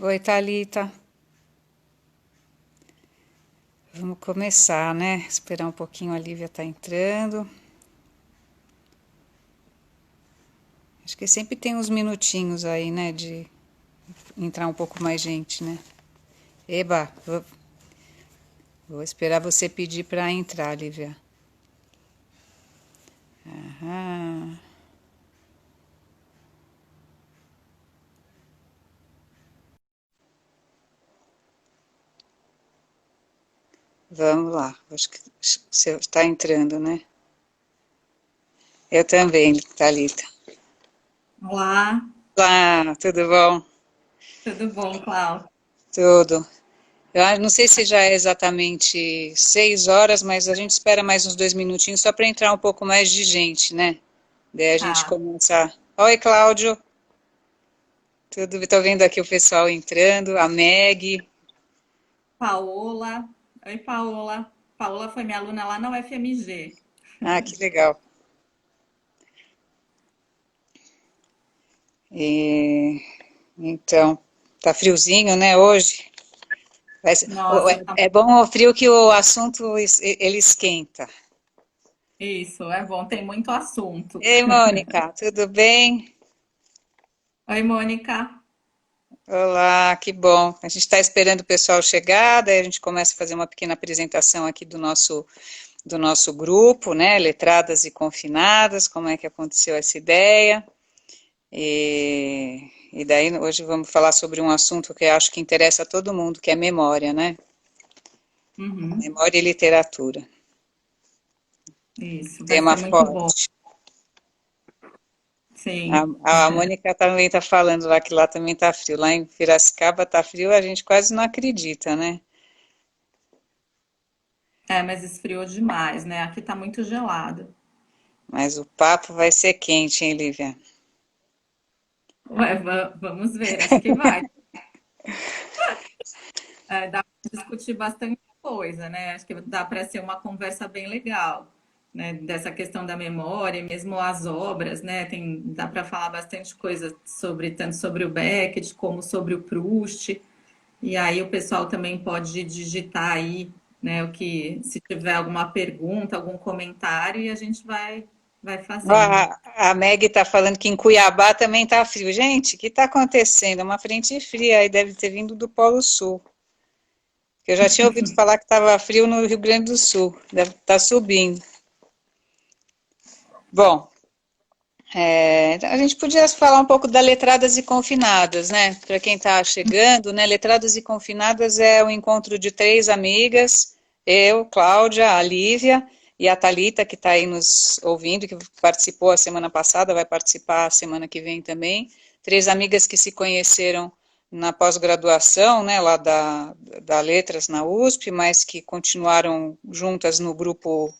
Oi, Thalita. Vamos começar, né? Esperar um pouquinho, a Lívia tá entrando. Acho que sempre tem uns minutinhos aí, né? De entrar um pouco mais gente, né? Eba, vou esperar você pedir para entrar, Lívia. Aham. Vamos lá. Acho que você está entrando, né? Eu também, Thalita. Olá, Olá, tudo bom? tudo bom, Cláudio? Tudo. Não sei se já é exatamente 6 horas, mas a gente espera mais uns 2 minutinhos só para entrar um pouco mais de gente, né? Daí a gente Tá. começa. Oi, Cláudio. Tudo, estou vendo aqui o pessoal entrando, a Meg. Paola. Oi, Paola. Paola foi minha aluna lá na UFMG. Ah, que legal. E, então, tá friozinho, né, hoje? Nossa, tá... É bom o frio que o assunto ele esquenta. isso, é bom, tem muito assunto. Ei, Mônica, tudo bem? Oi, Mônica. Olá, que bom. A gente está esperando o pessoal chegar, daí a gente começa a fazer uma pequena apresentação aqui do nosso grupo, né? Letradas e confinadas, como é que aconteceu essa ideia. E daí hoje vamos falar sobre um assunto que eu acho que interessa a todo mundo, que é memória, né? Uhum, Memória e literatura. isso, vai Tema ser muito bom. forte. Sim. A Mônica também está falando lá que lá também está frio. Lá em Piracicaba está frio, a gente quase não acredita, né? É, mas esfriou demais, né? Aqui tá muito gelado. Mas o papo vai ser quente, hein, Lívia? Ué, vamos ver, acho que vai. É, dá para discutir bastante coisa, né? Acho que dá para ser uma conversa bem legal, né? Dessa questão da memória, mesmo as obras, né? Dá para falar bastante coisa sobre tanto sobre o Beckett como sobre o Proust. E aí o pessoal também pode digitar aí, né? O que se tiver alguma pergunta, algum comentário e a gente vai fazendo. A Meg está falando que em Cuiabá também está frio. Gente, o que está acontecendo? É uma frente fria aí, deve ter vindo do Polo Sul. Eu já tinha ouvido falar que estava frio no Rio Grande do Sul. Deve estar subindo. Bom, a gente podia falar um pouco da Letradas e Confinadas, né? Para quem está chegando, né? Letradas e Confinadas é o encontro de três amigas, eu, Cláudia, a Lívia e a Thalita, que está aí nos ouvindo, que participou a semana passada, vai participar a semana que vem também. Três amigas que se conheceram na pós-graduação, né, lá da Letras na USP, mas que continuaram juntas no grupo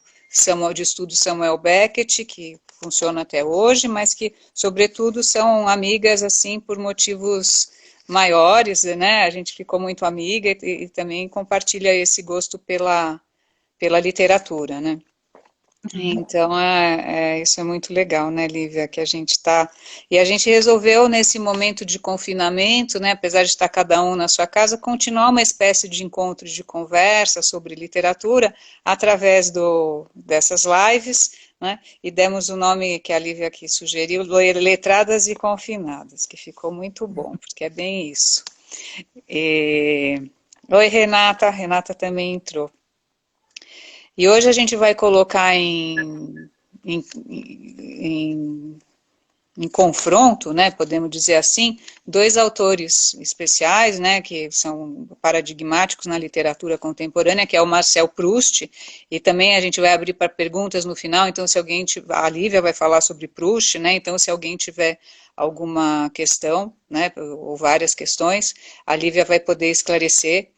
de estudo Samuel Beckett, que funciona até hoje, mas que, sobretudo, são amigas, assim, por motivos maiores, né? A gente ficou muito amiga e também compartilha esse gosto pela literatura, né? Então, isso é muito legal, né, Lívia, que a gente está... E a gente resolveu, nesse momento de confinamento, né, apesar de estar cada um na sua casa, continuar uma espécie de encontro de conversa sobre literatura através dessas lives, né, e demos o nome que a Lívia aqui sugeriu, Letradas e Confinadas, que ficou muito bom, porque é bem isso. E... Oi, Renata. Renata também entrou. E hoje a gente vai colocar em, em, em confronto, né, podemos dizer assim, dois autores especiais, né, que são paradigmáticos na literatura contemporânea, que é o Marcel Proust, e também a gente vai abrir para perguntas no final, então se alguém tiver, a Lívia vai falar sobre Proust, né, então se alguém tiver alguma questão, né, ou várias questões, a Lívia vai poder esclarecer,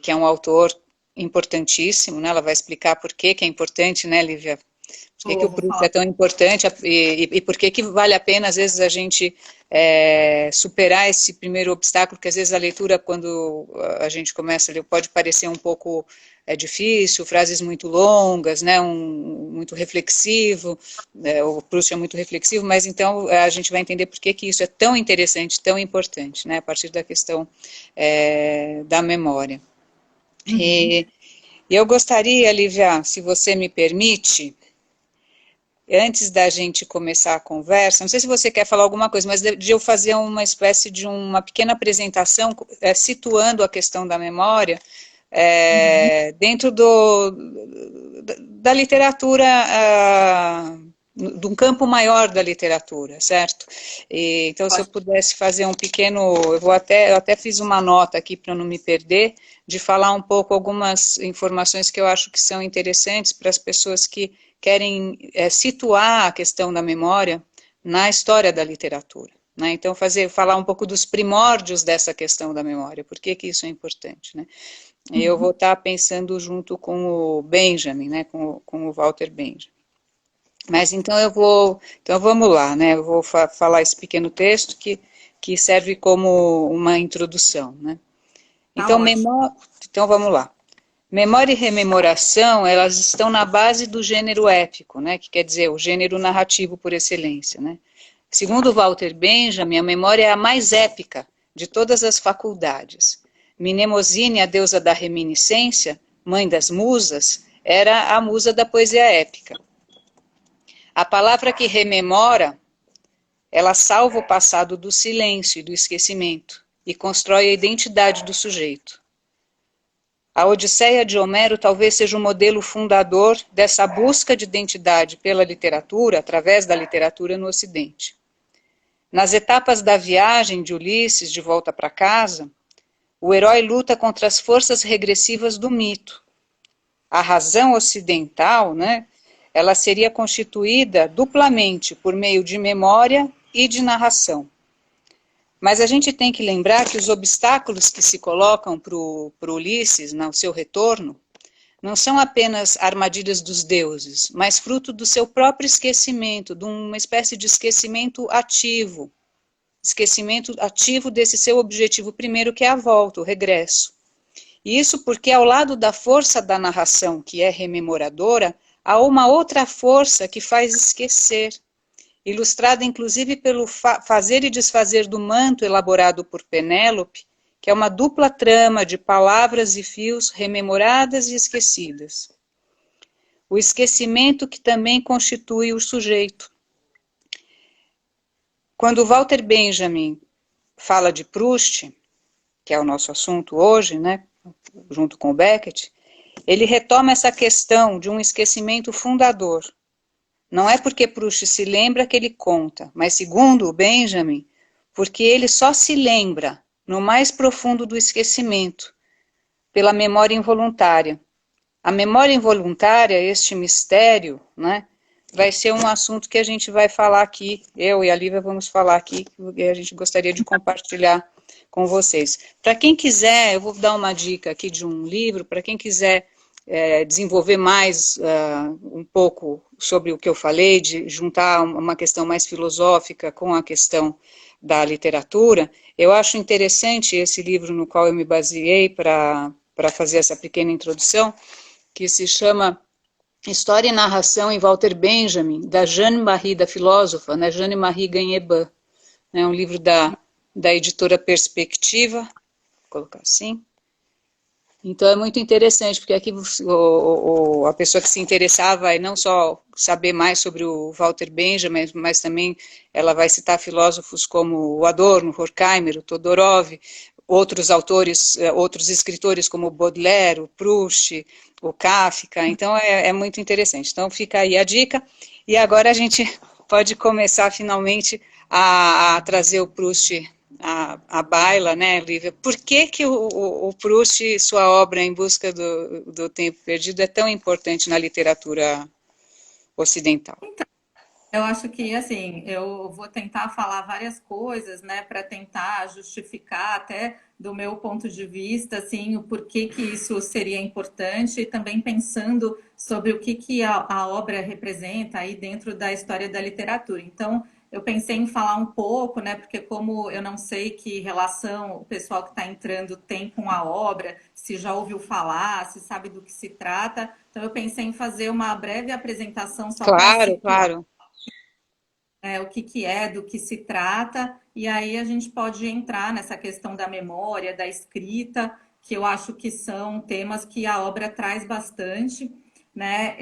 que é um autor importantíssimo, né? Ela vai explicar por que é importante, né, Lívia? Por que que o Vou Proust falar. é tão importante e por que que vale a pena, às vezes, a gente superar esse primeiro obstáculo, que às vezes a leitura, quando a gente começa a ler, pode parecer um pouco difícil, frases muito longas, né, muito reflexivo, o Proust é muito reflexivo, mas então a gente vai entender por que que isso é tão interessante, tão importante, né, a partir da questão da memória. Uhum. E eu gostaria, Lívia, se você me permite, antes da gente começar a conversa, não sei se você quer falar alguma coisa, mas de eu fazer uma espécie de uma pequena apresentação, situando a questão da memória, Uhum. dentro da literatura, de um campo maior da literatura, certo? Então, se eu Pode. pudesse fazer um pequeno, eu até fiz uma nota aqui para não me perder, de falar um pouco algumas informações que eu acho que são interessantes para as pessoas que querem situar a questão da memória na história da literatura. Né? Então, falar um pouco dos primórdios dessa questão da memória, por que que isso é importante, né? Eu vou Uhum. estar pensando junto com o Benjamin, né, com o Walter Benjamin. Mas então vamos lá, né, eu vou falar esse pequeno texto que serve como uma introdução, né. Tá Então, ótimo. então vamos lá. Memória e rememoração, elas estão na base do gênero épico, né, que quer dizer o gênero narrativo por excelência, né. Segundo Walter Benjamin, a memória é a mais épica de todas as faculdades. Mnemosine, a deusa da reminiscência, mãe das musas, era a musa da poesia épica. A palavra que rememora, ela salva o passado do silêncio e do esquecimento e constrói a identidade do sujeito. A Odisseia de Homero talvez seja o modelo fundador dessa busca de identidade pela literatura, através da literatura no Ocidente. Nas etapas da viagem de Ulisses de volta para casa, o herói luta contra as forças regressivas do mito. A razão ocidental, né, ela seria constituída duplamente por meio de memória e de narração. Mas a gente tem que lembrar que os obstáculos que se colocam para o Ulisses no seu retorno não são apenas armadilhas dos deuses, mas fruto do seu próprio esquecimento, de uma espécie de esquecimento ativo desse seu objetivo primeiro, que é a volta, o regresso. E isso porque ao lado da força da narração, que é rememoradora, há uma outra força que faz esquecer, ilustrada inclusive pelo fazer e desfazer do manto elaborado por Penélope, que é uma dupla trama de palavras e fios rememoradas e esquecidas. O esquecimento que também constitui o sujeito. Quando Walter Benjamin fala de Proust, que é o nosso assunto hoje, né, junto com o Beckett, ele retoma essa questão de um esquecimento fundador. Não é porque Proust se lembra que ele conta, mas segundo o Benjamin, porque ele só se lembra no mais profundo do esquecimento, pela memória involuntária. A memória involuntária, este mistério, né, vai ser um assunto que a gente vai falar aqui, eu e a Lívia vamos falar aqui, que a gente gostaria de compartilhar com vocês. Para quem quiser, eu vou dar uma dica aqui de um livro, para quem quiser desenvolver mais um pouco sobre o que eu falei, de juntar uma questão mais filosófica com a questão da literatura, eu acho interessante esse livro no qual eu me baseei para fazer essa pequena introdução, que se chama História e Narração em Walter Benjamin, da Jeanne-Marie, da filósofa, né, Jeanne-Marie Gagné-Beu. É um livro da editora Perspectiva, vou colocar assim. Então é muito interessante, porque aqui a pessoa que se interessar vai não só saber mais sobre o Walter Benjamin, mas também ela vai citar filósofos como o Adorno, o Horkheimer, o Todorov, outros autores, outros escritores como o Baudelaire, o Proust, o Kafka. Então é muito interessante. Então fica aí a dica. E agora a gente pode começar finalmente a trazer o Proust a baila, né, Lívia? Por que que o Proust e sua obra Em Busca do Tempo Perdido é tão importante na literatura ocidental? Eu acho que, assim, eu vou tentar falar várias coisas, né, para tentar justificar até do meu ponto de vista, assim, o porquê que isso seria importante e também pensando sobre o que que a obra representa aí dentro da história da literatura. Então, eu pensei em falar um pouco, né, porque como eu não sei que relação o pessoal que está entrando tem com a obra, se já ouviu falar, se sabe do que se trata, então eu pensei em fazer uma breve apresentação só para Claro, situar claro. o que que é, do que se trata, e aí a gente pode entrar nessa questão da memória, da escrita, que eu acho que são temas que a obra traz bastante, né?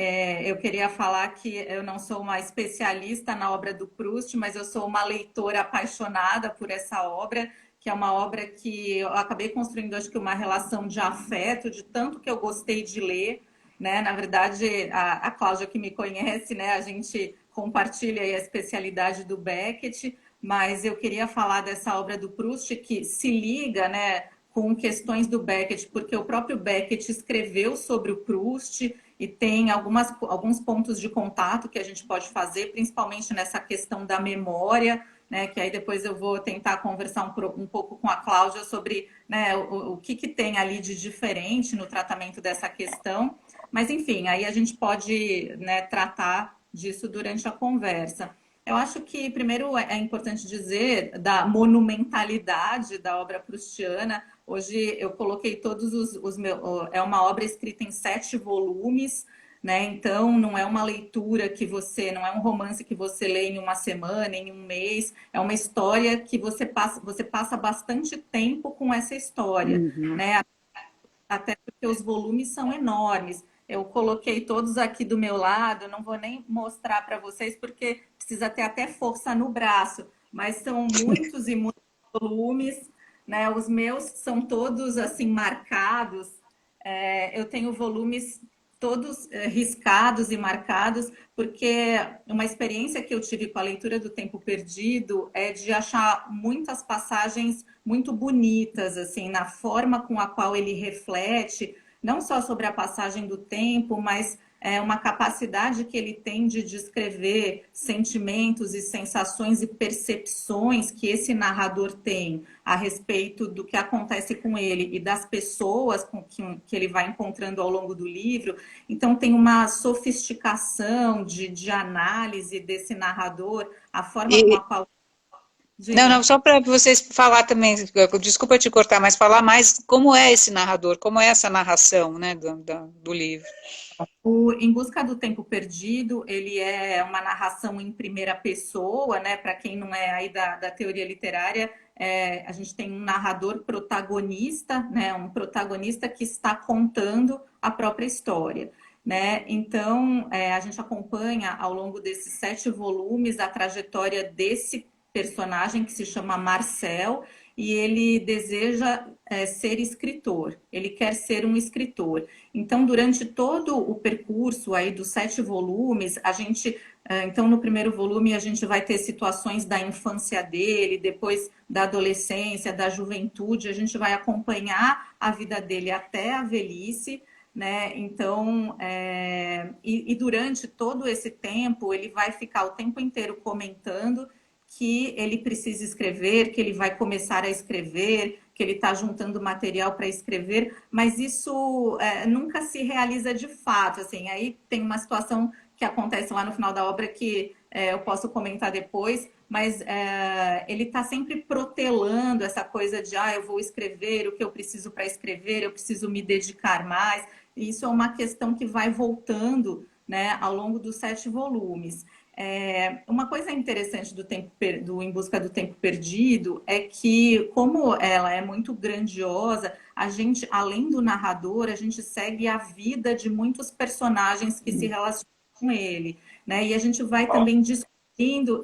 Eu queria falar que eu não sou uma especialista na obra do Proust, mas eu sou uma leitora apaixonada por essa obra, que é uma obra que eu acabei construindo, acho que uma relação de afeto, de tanto que eu gostei de ler, né? Na verdade, a Cláudia que me conhece, né? A gente compartilha aí a especialidade do Beckett, mas eu queria falar dessa obra do Proust que se liga, né, com questões do Beckett, porque o próprio Beckett escreveu sobre o Proust e tem alguns pontos de contato que a gente pode fazer, principalmente nessa questão da memória, né, que aí depois eu vou tentar conversar um pouco com a Cláudia sobre, né, o que, que tem ali de diferente no tratamento dessa questão. Mas, enfim, aí a gente pode, né, tratar disso durante a conversa. Eu acho que, primeiro, é importante dizer da monumentalidade da obra proustiana. Hoje eu coloquei todos os meus. É uma obra escrita em 7 volumes, né? Então, não é uma leitura que você. Não é um romance que você lê em uma semana, em um mês. É uma história que você passa bastante tempo com essa história, Uhum. né? Até porque os volumes são enormes. Eu coloquei todos aqui do meu lado, não vou nem mostrar para vocês, porque precisa ter até força no braço, mas são muitos e muitos volumes, né? Os meus são todos assim marcados. Eu tenho volumes todos riscados e marcados, porque uma experiência que eu tive com a leitura do Tempo Perdido é de achar muitas passagens muito bonitas, assim, na forma com a qual ele reflete, não só sobre a passagem do tempo, mas uma capacidade que ele tem de descrever sentimentos e sensações e percepções que esse narrador tem a respeito do que acontece com ele e das pessoas com que ele vai encontrando ao longo do livro. Então, tem uma sofisticação de análise desse narrador, a forma com a E, qual. não, não, Diga. só para vocês falar também, desculpa te cortar, mas falar mais como é esse narrador, como é essa narração, né, do livro. O Em Busca do Tempo Perdido, ele é uma narração em primeira pessoa, né? Para quem não é aí da teoria literária, a gente tem um narrador protagonista, né? Um protagonista que está contando a própria história, né? Então, a gente acompanha ao longo desses 7 volumes a trajetória desse personagem que se chama Marcel e ele deseja ser escritor, ele quer ser um escritor. Então, durante todo o percurso aí dos 7 volumes, a gente, então no primeiro volume a gente vai ter situações da infância dele, depois da adolescência, da juventude, a gente vai acompanhar a vida dele até a velhice, né? Então, e durante todo esse tempo, ele vai ficar o tempo inteiro comentando que ele precisa escrever, que ele vai começar a escrever, que ele está juntando material para escrever, mas isso nunca se realiza de fato. Assim, aí tem uma situação que acontece lá no final da obra que eu posso comentar depois, mas ele está sempre protelando essa coisa de eu vou escrever o que eu preciso para escrever, eu preciso me dedicar mais. E isso é uma questão que vai voltando, né, ao longo dos 7 volumes. Uma coisa interessante do Em Busca do Tempo Perdido é que, como ela é muito grandiosa, a gente, além do narrador, a gente segue a vida de muitos personagens que se relacionam com ele, né? E a gente vai também descobrindo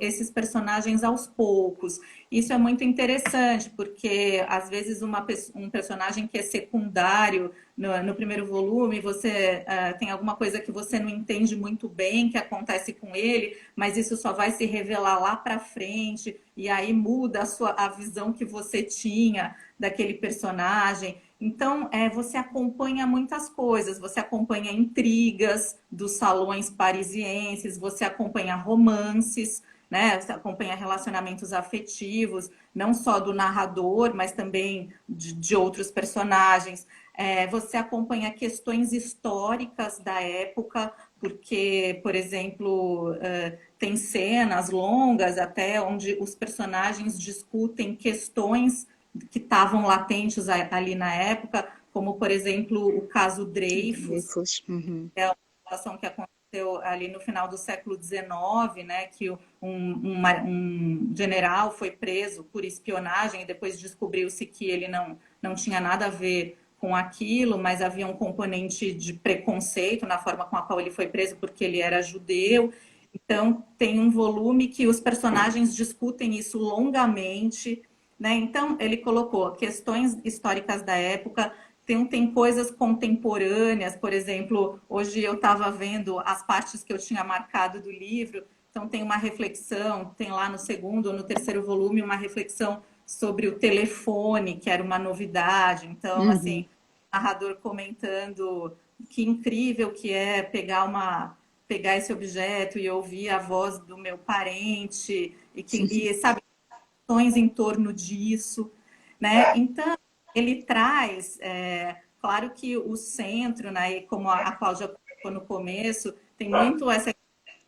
esses personagens aos poucos. Isso é muito interessante, porque às vezes um personagem que é secundário no primeiro volume, você tem alguma coisa que você não entende muito bem que acontece com ele, mas isso só vai se revelar lá para frente, e aí muda a visão que você tinha daquele personagem. Então, você acompanha muitas coisas, você acompanha intrigas dos salões parisienses, você acompanha romances, né? Você acompanha relacionamentos afetivos, não só do narrador, mas também de outros personagens. Você acompanha questões históricas da época, porque, por exemplo, tem cenas longas até onde os personagens discutem questões que estavam latentes ali na época, como, por exemplo, o caso Dreyfus, Uhum. que é uma situação que aconteceu ali no final do século XIX, né, que um general foi preso por espionagem e depois descobriu-se que ele não tinha nada a ver com aquilo, mas havia um componente de preconceito na forma com a qual ele foi preso porque ele era judeu. Então, tem um volume que os personagens discutem isso longamente, né? Então, ele colocou questões históricas da época, tem coisas contemporâneas, por exemplo, hoje eu estava vendo as partes que eu tinha marcado do livro, então tem uma reflexão, tem lá no segundo ou no terceiro volume uma reflexão sobre o telefone, que era uma novidade. Então, Uhum. assim, o narrador comentando que incrível que é pegar esse objeto e ouvir a voz do meu parente e sabe, questões em torno disso, né? Então, ele traz, claro que o centro, né, como a Cláudia colocou no começo, tem muito essa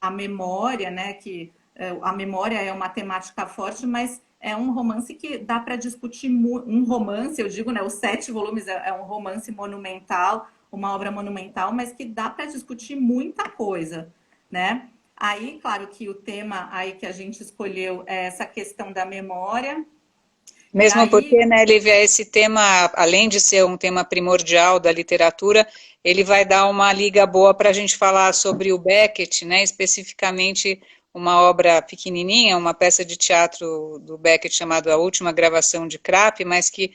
a memória, né, que a memória é uma temática forte, mas é um romance que dá para discutir um romance, eu digo, né, os 7 volumes é um romance monumental, uma obra monumental, mas que dá para discutir muita coisa, né? Aí, claro que o tema aí que a gente escolheu é essa questão da memória, e Mesmo aí porque, né, Lívia, esse tema, além de ser um tema primordial da literatura, ele vai dar uma liga boa para a gente falar sobre o Beckett, né, especificamente uma obra pequenininha, uma peça de teatro do Beckett chamada A Última Gravação de Krapp, mas que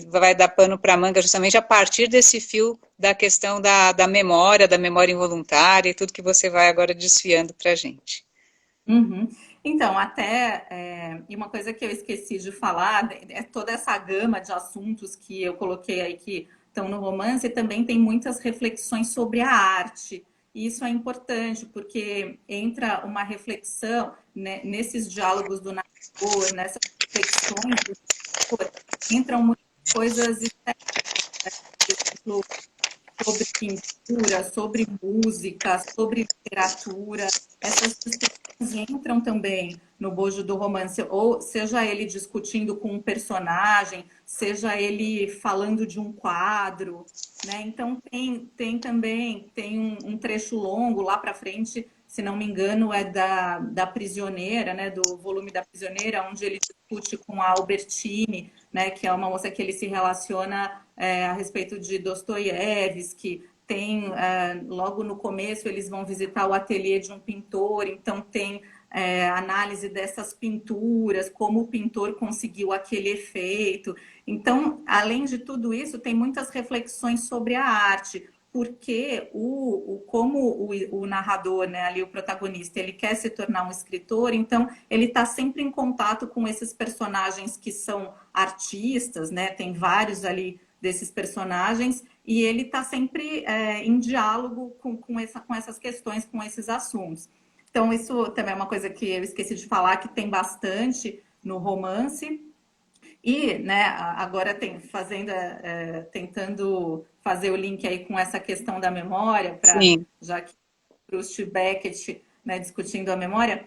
vai dar pano para manga justamente a partir desse fio da questão da memória involuntária e tudo que você vai agora desfiando para a gente. uhum. Então, e uma coisa que eu esqueci de falar, é toda essa gama de assuntos que eu coloquei aí que estão no romance, também tem muitas reflexões sobre a arte. E isso é importante, porque entra uma reflexão, né, nesses diálogos do narrador, nessas reflexões do narrador, entram muitas coisas sobre pintura, sobre música, sobre literatura. Essas discussões entram também no bojo do romance, ou seja ele discutindo com um personagem, seja ele falando de um quadro, né? Então tem um trecho longo lá para frente, se não me engano, é da Prisioneira, né? Do volume da Prisioneira, onde ele discute com a Albertine, né? Que é uma moça que ele se relaciona a respeito de Dostoiévski. Tem, logo no começo, eles vão visitar o ateliê de um pintor, então tem análise dessas pinturas, como o pintor conseguiu aquele efeito. Então, além de tudo isso, tem muitas reflexões sobre a arte, porque como o narrador, né, ali o protagonista, ele quer se tornar um escritor, então ele está sempre em contato com esses personagens que são artistas, né? Tem vários ali desses personagens, e ele está sempre em diálogo com essas questões, com esses assuntos. Então, isso também é uma coisa que eu esqueci de falar, que tem bastante no romance. E, né, agora tentando fazer o link aí com essa questão da memória, Sim. já que Proust e Beckett, né, discutindo a memória,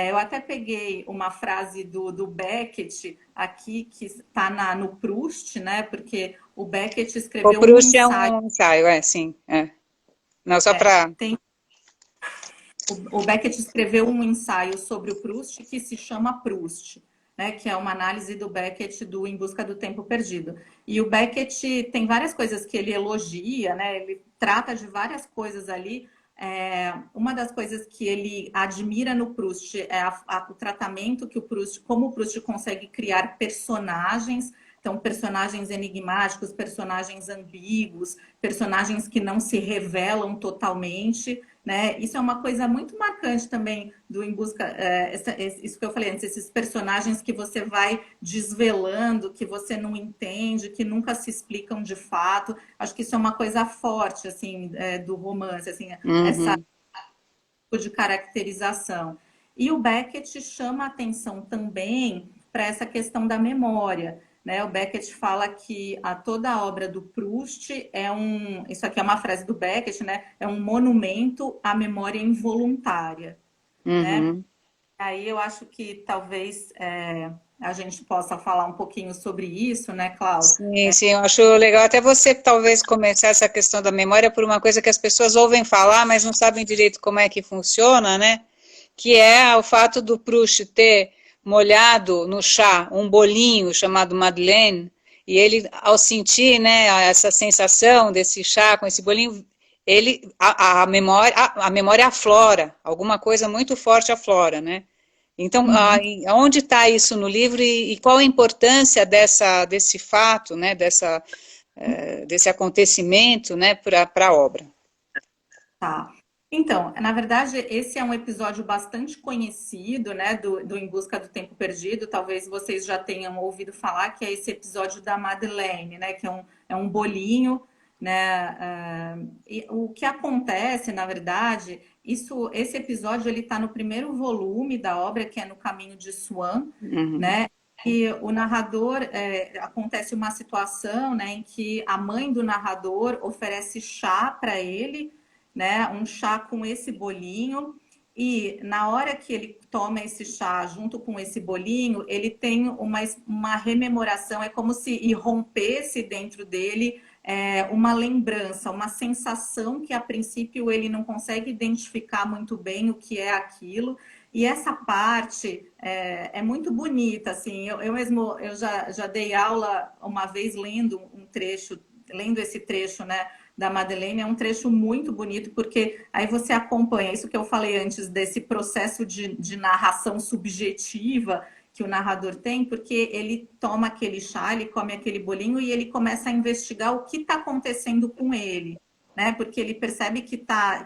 eu até peguei uma frase do Beckett aqui, que está no Proust, né, porque o Beckett O escreveu um Proust é ensaio. um ensaio, sim. É. Não, só para. Tem, o Beckett escreveu um ensaio sobre o Proust que se chama Proust, né, que é uma análise do Beckett do Em Busca do Tempo Perdido. E o Beckett tem várias coisas que ele elogia, né, ele trata de várias coisas ali. Uma das coisas que ele admira no Proust é o tratamento que o Proust, como o Proust consegue criar personagens, Então, personagens enigmáticos, personagens ambíguos, personagens que não se revelam totalmente, né? Isso é uma coisa muito marcante também do Em Busca, isso que eu falei antes, esses personagens que você vai desvelando, que você não entende, que nunca se explicam de fato. Acho que isso é uma coisa forte, assim, do romance, assim, essa Uhum. tipo de caracterização. E o Beckett chama atenção também para essa questão da memória. Né? O Beckett fala que toda a obra do Proust isso aqui é uma frase do Beckett, né? É um monumento à memória involuntária. Né? Uhum. Aí eu acho que talvez a gente possa falar um pouquinho sobre isso, né, Cláudia? Sim, sim, eu acho legal até você talvez começar essa questão da memória por uma coisa que as pessoas ouvem falar, mas não sabem direito como é que funciona, né? Que é o fato do Proust ter molhado no chá um bolinho chamado Madeleine, e ele, ao sentir, né, essa sensação desse chá com esse bolinho, a memória aflora, alguma coisa muito forte aflora, né? Então, Uhum. onde está isso no livro e qual a importância desse fato, né, desse acontecimento, né, para a obra? Tá. Então, na verdade, esse é um episódio bastante conhecido, né, do Em Busca do Tempo Perdido. Talvez vocês já tenham ouvido falar que é esse episódio da Madeleine, né, que é um bolinho, né. E o que acontece, na verdade, esse episódio ele está no primeiro volume da obra, que é No Caminho de Swan, Uhum. né. E o narrador, acontece uma situação, né, em que a mãe do narrador oferece chá para ele, né? Um chá com esse bolinho. E na hora que ele toma esse chá junto com esse bolinho, ele tem uma rememoração, é como se irrompesse dentro dele uma lembrança, uma sensação que a princípio ele não consegue identificar muito bem o que é aquilo. E essa parte é muito bonita, assim. Eu mesmo já dei aula uma vez lendo um trecho, lendo esse trecho, né? Da Madeleine é um trecho muito bonito, porque aí você acompanha isso que eu falei antes, desse processo de narração subjetiva que o narrador tem, porque ele toma aquele chá, ele come aquele bolinho e ele começa a investigar o que está acontecendo com ele, né? Porque ele percebe que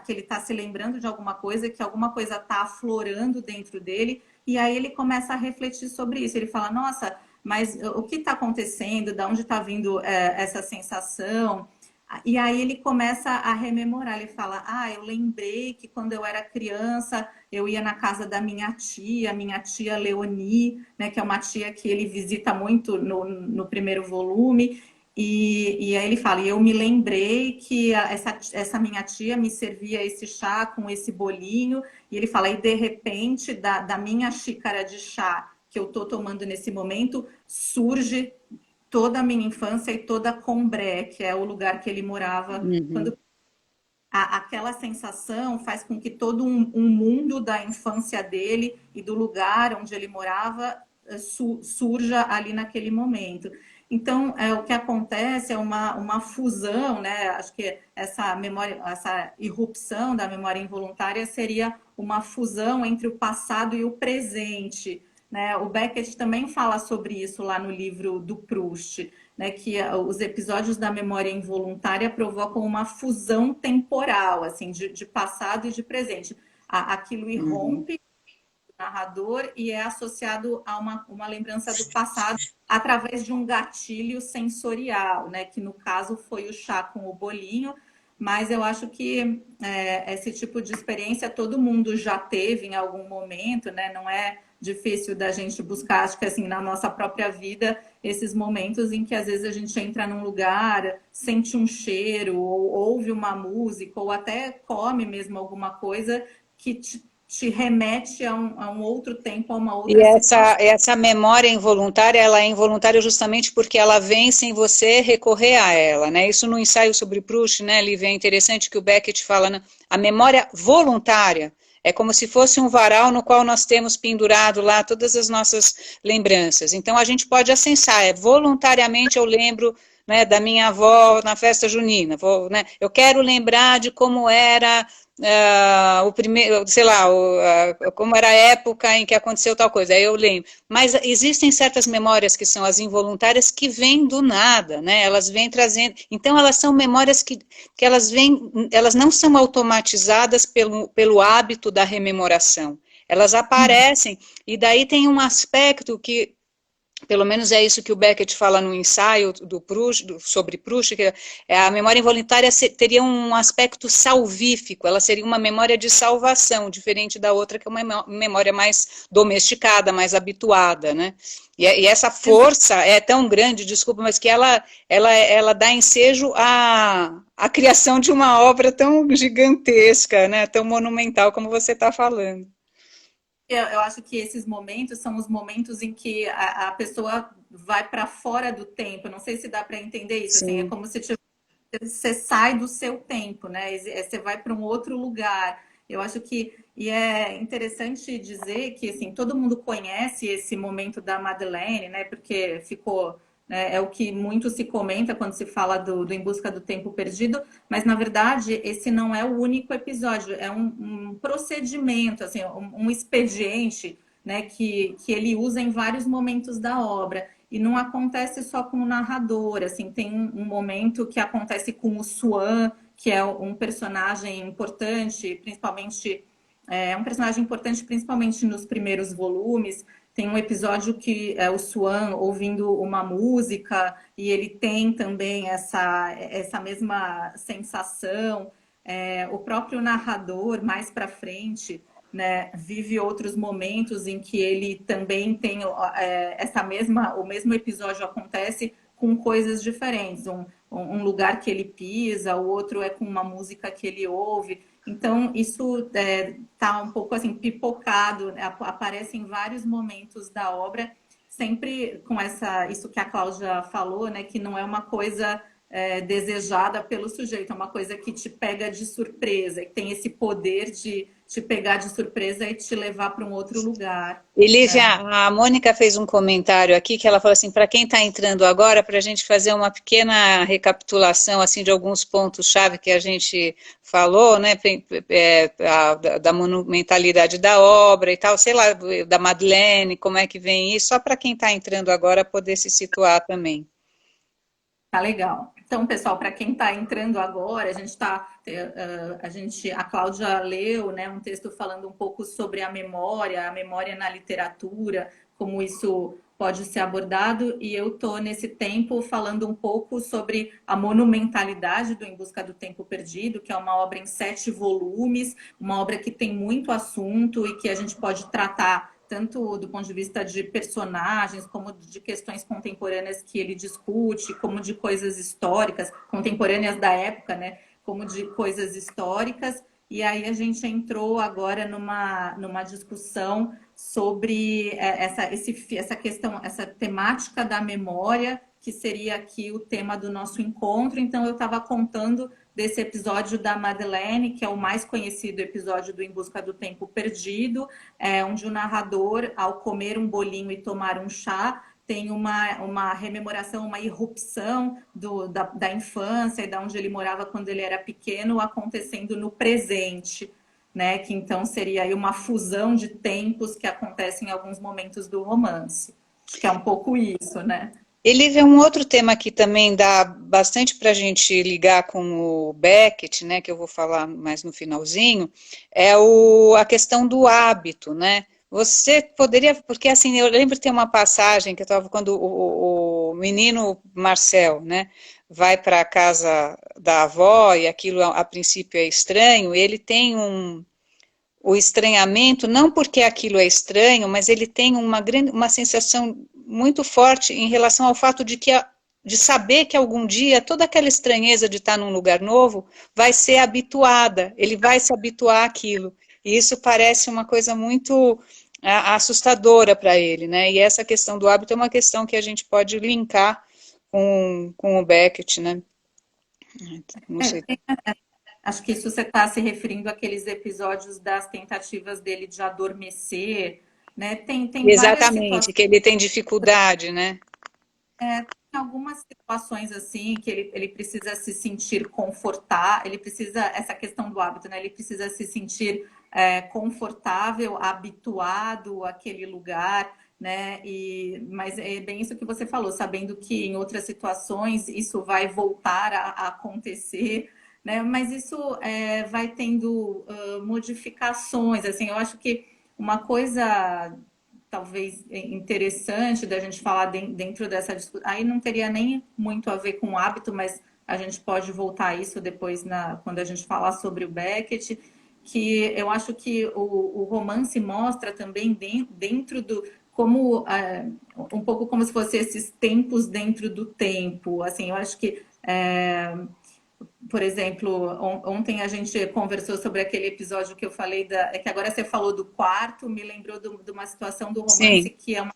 ele está se lembrando de alguma coisa, que alguma coisa está aflorando dentro dele, e aí ele começa a refletir sobre isso. Ele fala, nossa, mas o que está acontecendo? De onde está vindo essa sensação? E aí ele começa a rememorar, ele fala, eu lembrei que quando eu era criança, eu ia na casa da minha tia Leonie, né, que é uma tia que ele visita muito no primeiro volume, e aí ele fala, e eu me lembrei que essa minha tia me servia esse chá com esse bolinho, e ele fala, e de repente, da minha xícara de chá que eu estou tomando nesse momento, surge toda a minha infância e toda Combré, que é o lugar que ele morava, Uhum. quando aquela sensação faz com que todo um mundo da infância dele e do lugar onde ele morava surja ali naquele momento. Então, o que acontece é uma fusão, né? Acho que essa memória, essa irrupção da memória involuntária seria uma fusão entre o passado e o presente. Né? O Beckett também fala sobre isso lá no livro do Proust, né? Que os episódios da memória involuntária provocam uma fusão temporal, assim, de passado e de presente. Aquilo Uhum. irrompe o narrador e é associado a uma lembrança do passado através de um gatilho sensorial, né? Que no caso foi o chá com o bolinho, mas eu acho que esse tipo de experiência todo mundo já teve em algum momento, né? Não é difícil da gente buscar, acho que assim, na nossa própria vida, esses momentos em que às vezes a gente entra num lugar, sente um cheiro, ou ouve uma música, ou até come mesmo alguma coisa que te remete a um outro tempo, a uma E outra situação. essa memória involuntária, ela é involuntária justamente porque ela vem sem você recorrer a ela, né? Isso no ensaio sobre Proust, né, Lívia, é interessante que o Beckett fala, né? A memória voluntária é como se fosse um varal no qual nós temos pendurado lá todas as nossas lembranças. Então a gente pode acessar, voluntariamente eu lembro né, da minha avó na festa junina, né, eu quero lembrar de como era o primeiro, sei lá, como era a época em que aconteceu tal coisa, aí eu lembro. Mas existem certas memórias que são as involuntárias que vêm do nada, né? Elas vêm trazendo. Então, elas são memórias que elas vêm, elas não são automatizadas pelo hábito da rememoração. Elas aparecem, e daí tem um aspecto que pelo menos é isso que o Beckett fala no ensaio do Proust, sobre Proust, que a memória involuntária teria um aspecto salvífico, ela seria uma memória de salvação, diferente da outra, que é uma memória mais domesticada, mais habituada, né? E essa força é tão grande, desculpa, mas que ela dá ensejo à criação de uma obra tão gigantesca, né? Tão monumental como você está falando. Eu acho que esses momentos são os momentos em que a pessoa vai para fora do tempo. Não sei se dá para entender isso. Assim, é como se você sai do seu tempo, né? Você vai para um outro lugar. Eu acho que e é interessante dizer que assim todo mundo conhece esse momento da Madeleine, né? Porque ficou né, é o que muito se comenta quando se fala do Em Busca do Tempo Perdido, mas na verdade esse não é o único episódio, é um procedimento, assim, um expediente, né, que ele usa em vários momentos da obra. E não acontece só com o narrador, assim, tem um momento que acontece com o Swan, que é um personagem importante, principalmente um personagem importante principalmente nos primeiros volumes. Tem um episódio que é o Swan ouvindo uma música e ele tem também essa mesma sensação. O próprio narrador, mais para frente, né, vive outros momentos em que ele também tem o mesmo episódio acontece com coisas diferentes. Um lugar que ele pisa, o outro é com uma música que ele ouve. Então, isso está um pouco assim pipocado, né? Aparece em vários momentos da obra, sempre com isso que a Cláudia falou, né? Que não é uma coisa desejada pelo sujeito, é uma coisa que te pega de surpresa, que tem esse poder de te pegar de surpresa e te levar para um outro lugar. Elívia, Né? a Mônica fez um comentário aqui que ela falou assim, para quem está entrando agora, para a gente fazer uma pequena recapitulação assim de alguns pontos-chave que a gente falou, né, da monumentalidade da obra e tal, sei lá, da Madeleine, como é que vem isso, só para quem está entrando agora poder se situar também. Tá legal. Então, pessoal, para quem está entrando agora, a Cláudia leu, né, um texto falando um pouco sobre a memória na literatura, como isso pode ser abordado, e eu estou nesse tempo falando um pouco sobre a monumentalidade do Em Busca do Tempo Perdido, que é uma obra em 7 volumes, uma obra que tem muito assunto e que a gente pode tratar tanto do ponto de vista de personagens, como de questões contemporâneas que ele discute, como de coisas históricas, contemporâneas da época, né? Como de coisas históricas. E aí a gente entrou agora numa discussão sobre essa questão, essa temática da memória, que seria aqui o tema do nosso encontro. Então, eu estava contando desse episódio da Madeleine, que é o mais conhecido episódio do Em Busca do Tempo Perdido, onde o narrador, ao comer um bolinho e tomar um chá, tem uma rememoração, uma irrupção da infância e da onde ele morava quando ele era pequeno, acontecendo no presente, né? Que então seria aí uma fusão de tempos que acontece em alguns momentos do romance. Acho que é um pouco isso, né? Ele vê um outro tema que também dá bastante para a gente ligar com o Beckett, né, que eu vou falar mais no finalzinho, é a questão do hábito, né? Você poderia, porque assim, eu lembro de ter uma passagem que eu estava quando o menino Marcel, né, vai para a casa da avó e aquilo a princípio é estranho, ele tem o estranhamento, não porque aquilo é estranho, mas ele tem uma sensação muito forte em relação ao fato de saber que algum dia toda aquela estranheza de estar num lugar novo vai ser habituada, ele vai se habituar àquilo. E isso parece uma coisa muito assustadora para ele, né? E essa questão do hábito é uma questão que a gente pode linkar com o Beckett, né? Não sei. Acho que isso você está se referindo àqueles episódios das tentativas dele de adormecer, né? Tem várias Exatamente, situações. que ele tem dificuldade, né? algumas situações assim que ele precisa se sentir confortável, ele precisa, essa questão do hábito, né? Ele precisa se sentir confortável, habituado àquele lugar, né? Mas é bem isso que você falou, sabendo que em outras situações isso vai voltar a acontecer, né? Mas isso vai tendo modificações, assim, eu acho que uma coisa talvez interessante da gente falar dentro dessa discussão, aí não teria nem muito a ver com o hábito, mas a gente pode voltar a isso depois quando a gente falar sobre o Beckett, que eu acho que o romance mostra também dentro do como um pouco como se fosse esses tempos dentro do tempo, assim, eu acho que por exemplo, ontem a gente conversou sobre aquele episódio que eu falei é que agora você falou do quarto, me lembrou de uma situação do romance Sim. que é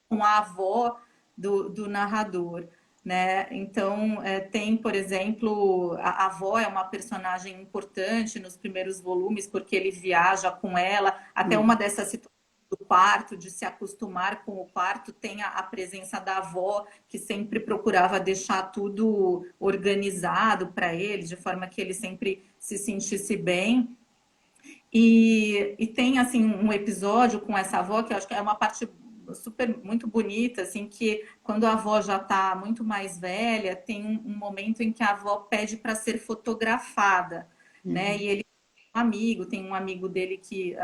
com a avó do narrador, né? Então, tem, por exemplo, a avó é uma personagem importante nos primeiros volumes, porque ele viaja com ela, até uma dessas situações do quarto, de se acostumar com o quarto, tem a presença da avó, que sempre procurava deixar tudo organizado para ele, de forma que ele sempre se sentisse bem. E tem assim um episódio com essa avó que eu acho que é uma parte super muito bonita, assim, que quando a avó já está muito mais velha, tem um momento em que a avó pede para ser fotografada, né? E ele tem um amigo dele que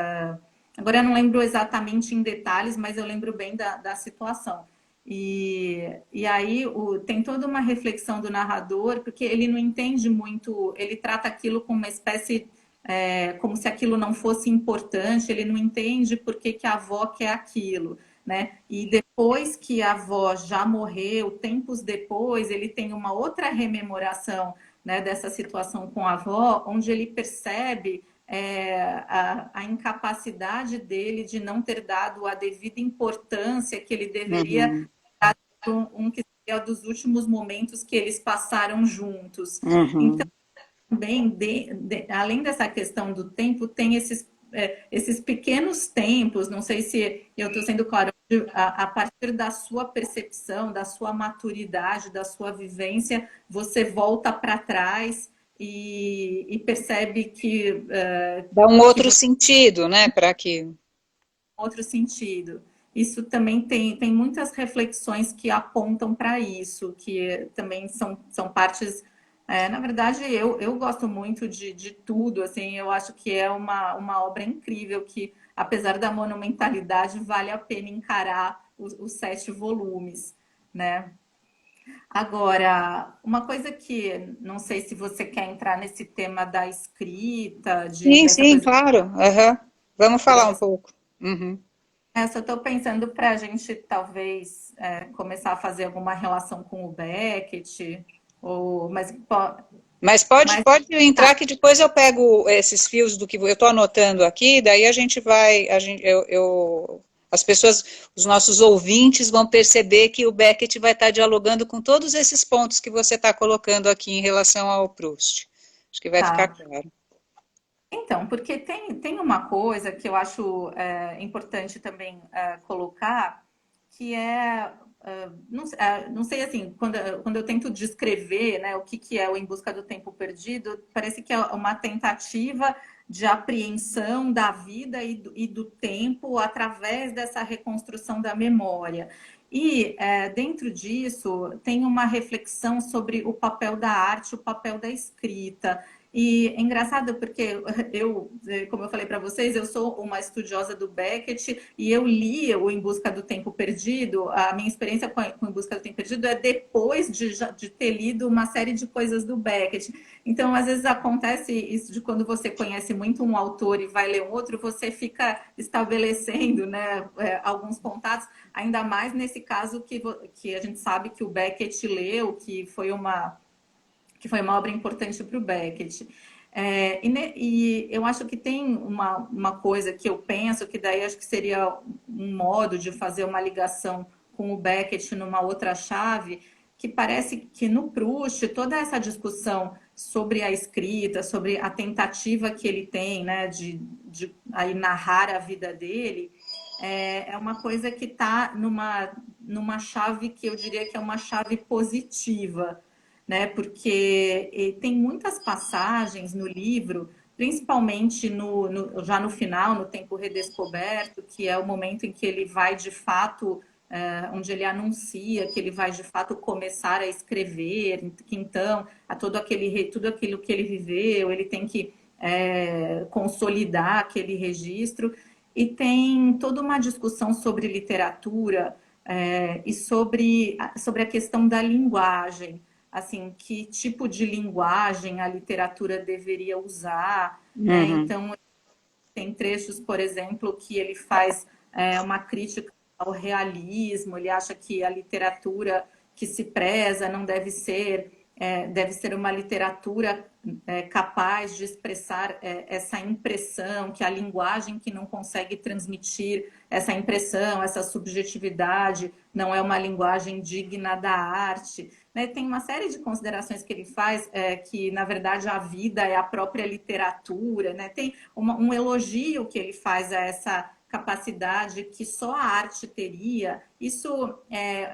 agora eu não lembro exatamente em detalhes, mas eu lembro bem da situação. E aí tem toda uma reflexão do narrador, porque ele não entende muito, ele trata aquilo como uma espécie como se aquilo não fosse importante, ele não entende por que a avó quer aquilo, né? E depois que a avó já morreu, tempos depois, ele tem uma outra rememoração, né, dessa situação com a avó, onde ele percebe a incapacidade dele de não ter dado a devida importância que ele deveria Uhum. dar que seria dos últimos momentos que eles passaram juntos. Então, Uhum. também, além dessa questão do tempo, tem esses pequenos tempos, não sei se eu estou sendo claro, a partir da sua percepção, da sua maturidade, da sua vivência, você volta para trás e percebe Dá um que outro você sentido, né, para aquilo. outro sentido. Isso também tem muitas reflexões que apontam para isso, que também são partes. Na verdade, eu gosto muito de tudo, assim, eu acho que é uma obra incrível que, apesar da monumentalidade, vale a pena encarar os 7 volumes, né? Agora, uma coisa que não sei se você quer entrar nesse tema da escrita, Sim, dessa sim, coisa claro. Aham. Vamos falar um de pouco. Uhum. eu só estou pensando para a gente talvez começar a fazer alguma relação com o Beckett, Mas pode, mas pode tá, entrar que depois eu pego esses fios do que eu estou anotando aqui, daí a gente vai, as pessoas, os nossos ouvintes vão perceber que o Beckett vai estar dialogando com todos esses pontos que você está colocando aqui em relação ao Proust. Acho que vai ficar tá. claro. Então, porque tem uma coisa que eu acho importante também colocar, que não sei assim, quando eu tento descrever, né, o que é o Em Busca do Tempo Perdido, parece que é uma tentativa de apreensão da vida e do tempo através dessa reconstrução da memória. E dentro disso tem uma reflexão sobre o papel da arte, o papel da escrita. E é engraçado porque como eu falei para vocês, eu sou uma estudiosa do Beckett e eu li o Em Busca do Tempo Perdido. A minha experiência com Em Busca do Tempo Perdido é depois de ter lido uma série de coisas do Beckett. Então, às vezes acontece isso de quando você conhece muito um autor e vai ler um outro, você fica estabelecendo, né, alguns contatos, ainda mais nesse caso que a gente sabe que o Beckett leu, que foi uma obra importante para o Beckett. E eu acho que tem uma coisa que eu penso que daí acho que seria um modo de fazer uma ligação com o Beckett numa outra chave, que parece que no Proust toda essa discussão sobre a escrita, sobre a tentativa que ele tem, né, de aí narrar a vida dele, é uma coisa que está numa chave que eu diria que é uma chave positiva, né? Porque tem muitas passagens no livro, principalmente já no final, no Tempo Redescoberto, que é o momento em que ele vai de fato, onde ele anuncia que ele vai de fato começar a escrever, que então a tudo aquilo que ele viveu, ele tem que consolidar aquele registro. E tem toda uma discussão sobre literatura e sobre a questão da linguagem, assim, que tipo de linguagem a literatura deveria usar, né? Uhum. Então, tem trechos, por exemplo, que ele faz uma crítica ao realismo, ele acha que a literatura que se preza não deve ser uma literatura capaz de expressar essa impressão, que a linguagem que não consegue transmitir essa impressão, essa subjetividade, não é uma linguagem digna da arte. Né? Tem uma série de considerações que ele faz, que na verdade a vida é a própria literatura, né? Tem um elogio que ele faz a essa capacidade que só a arte teria. Isso,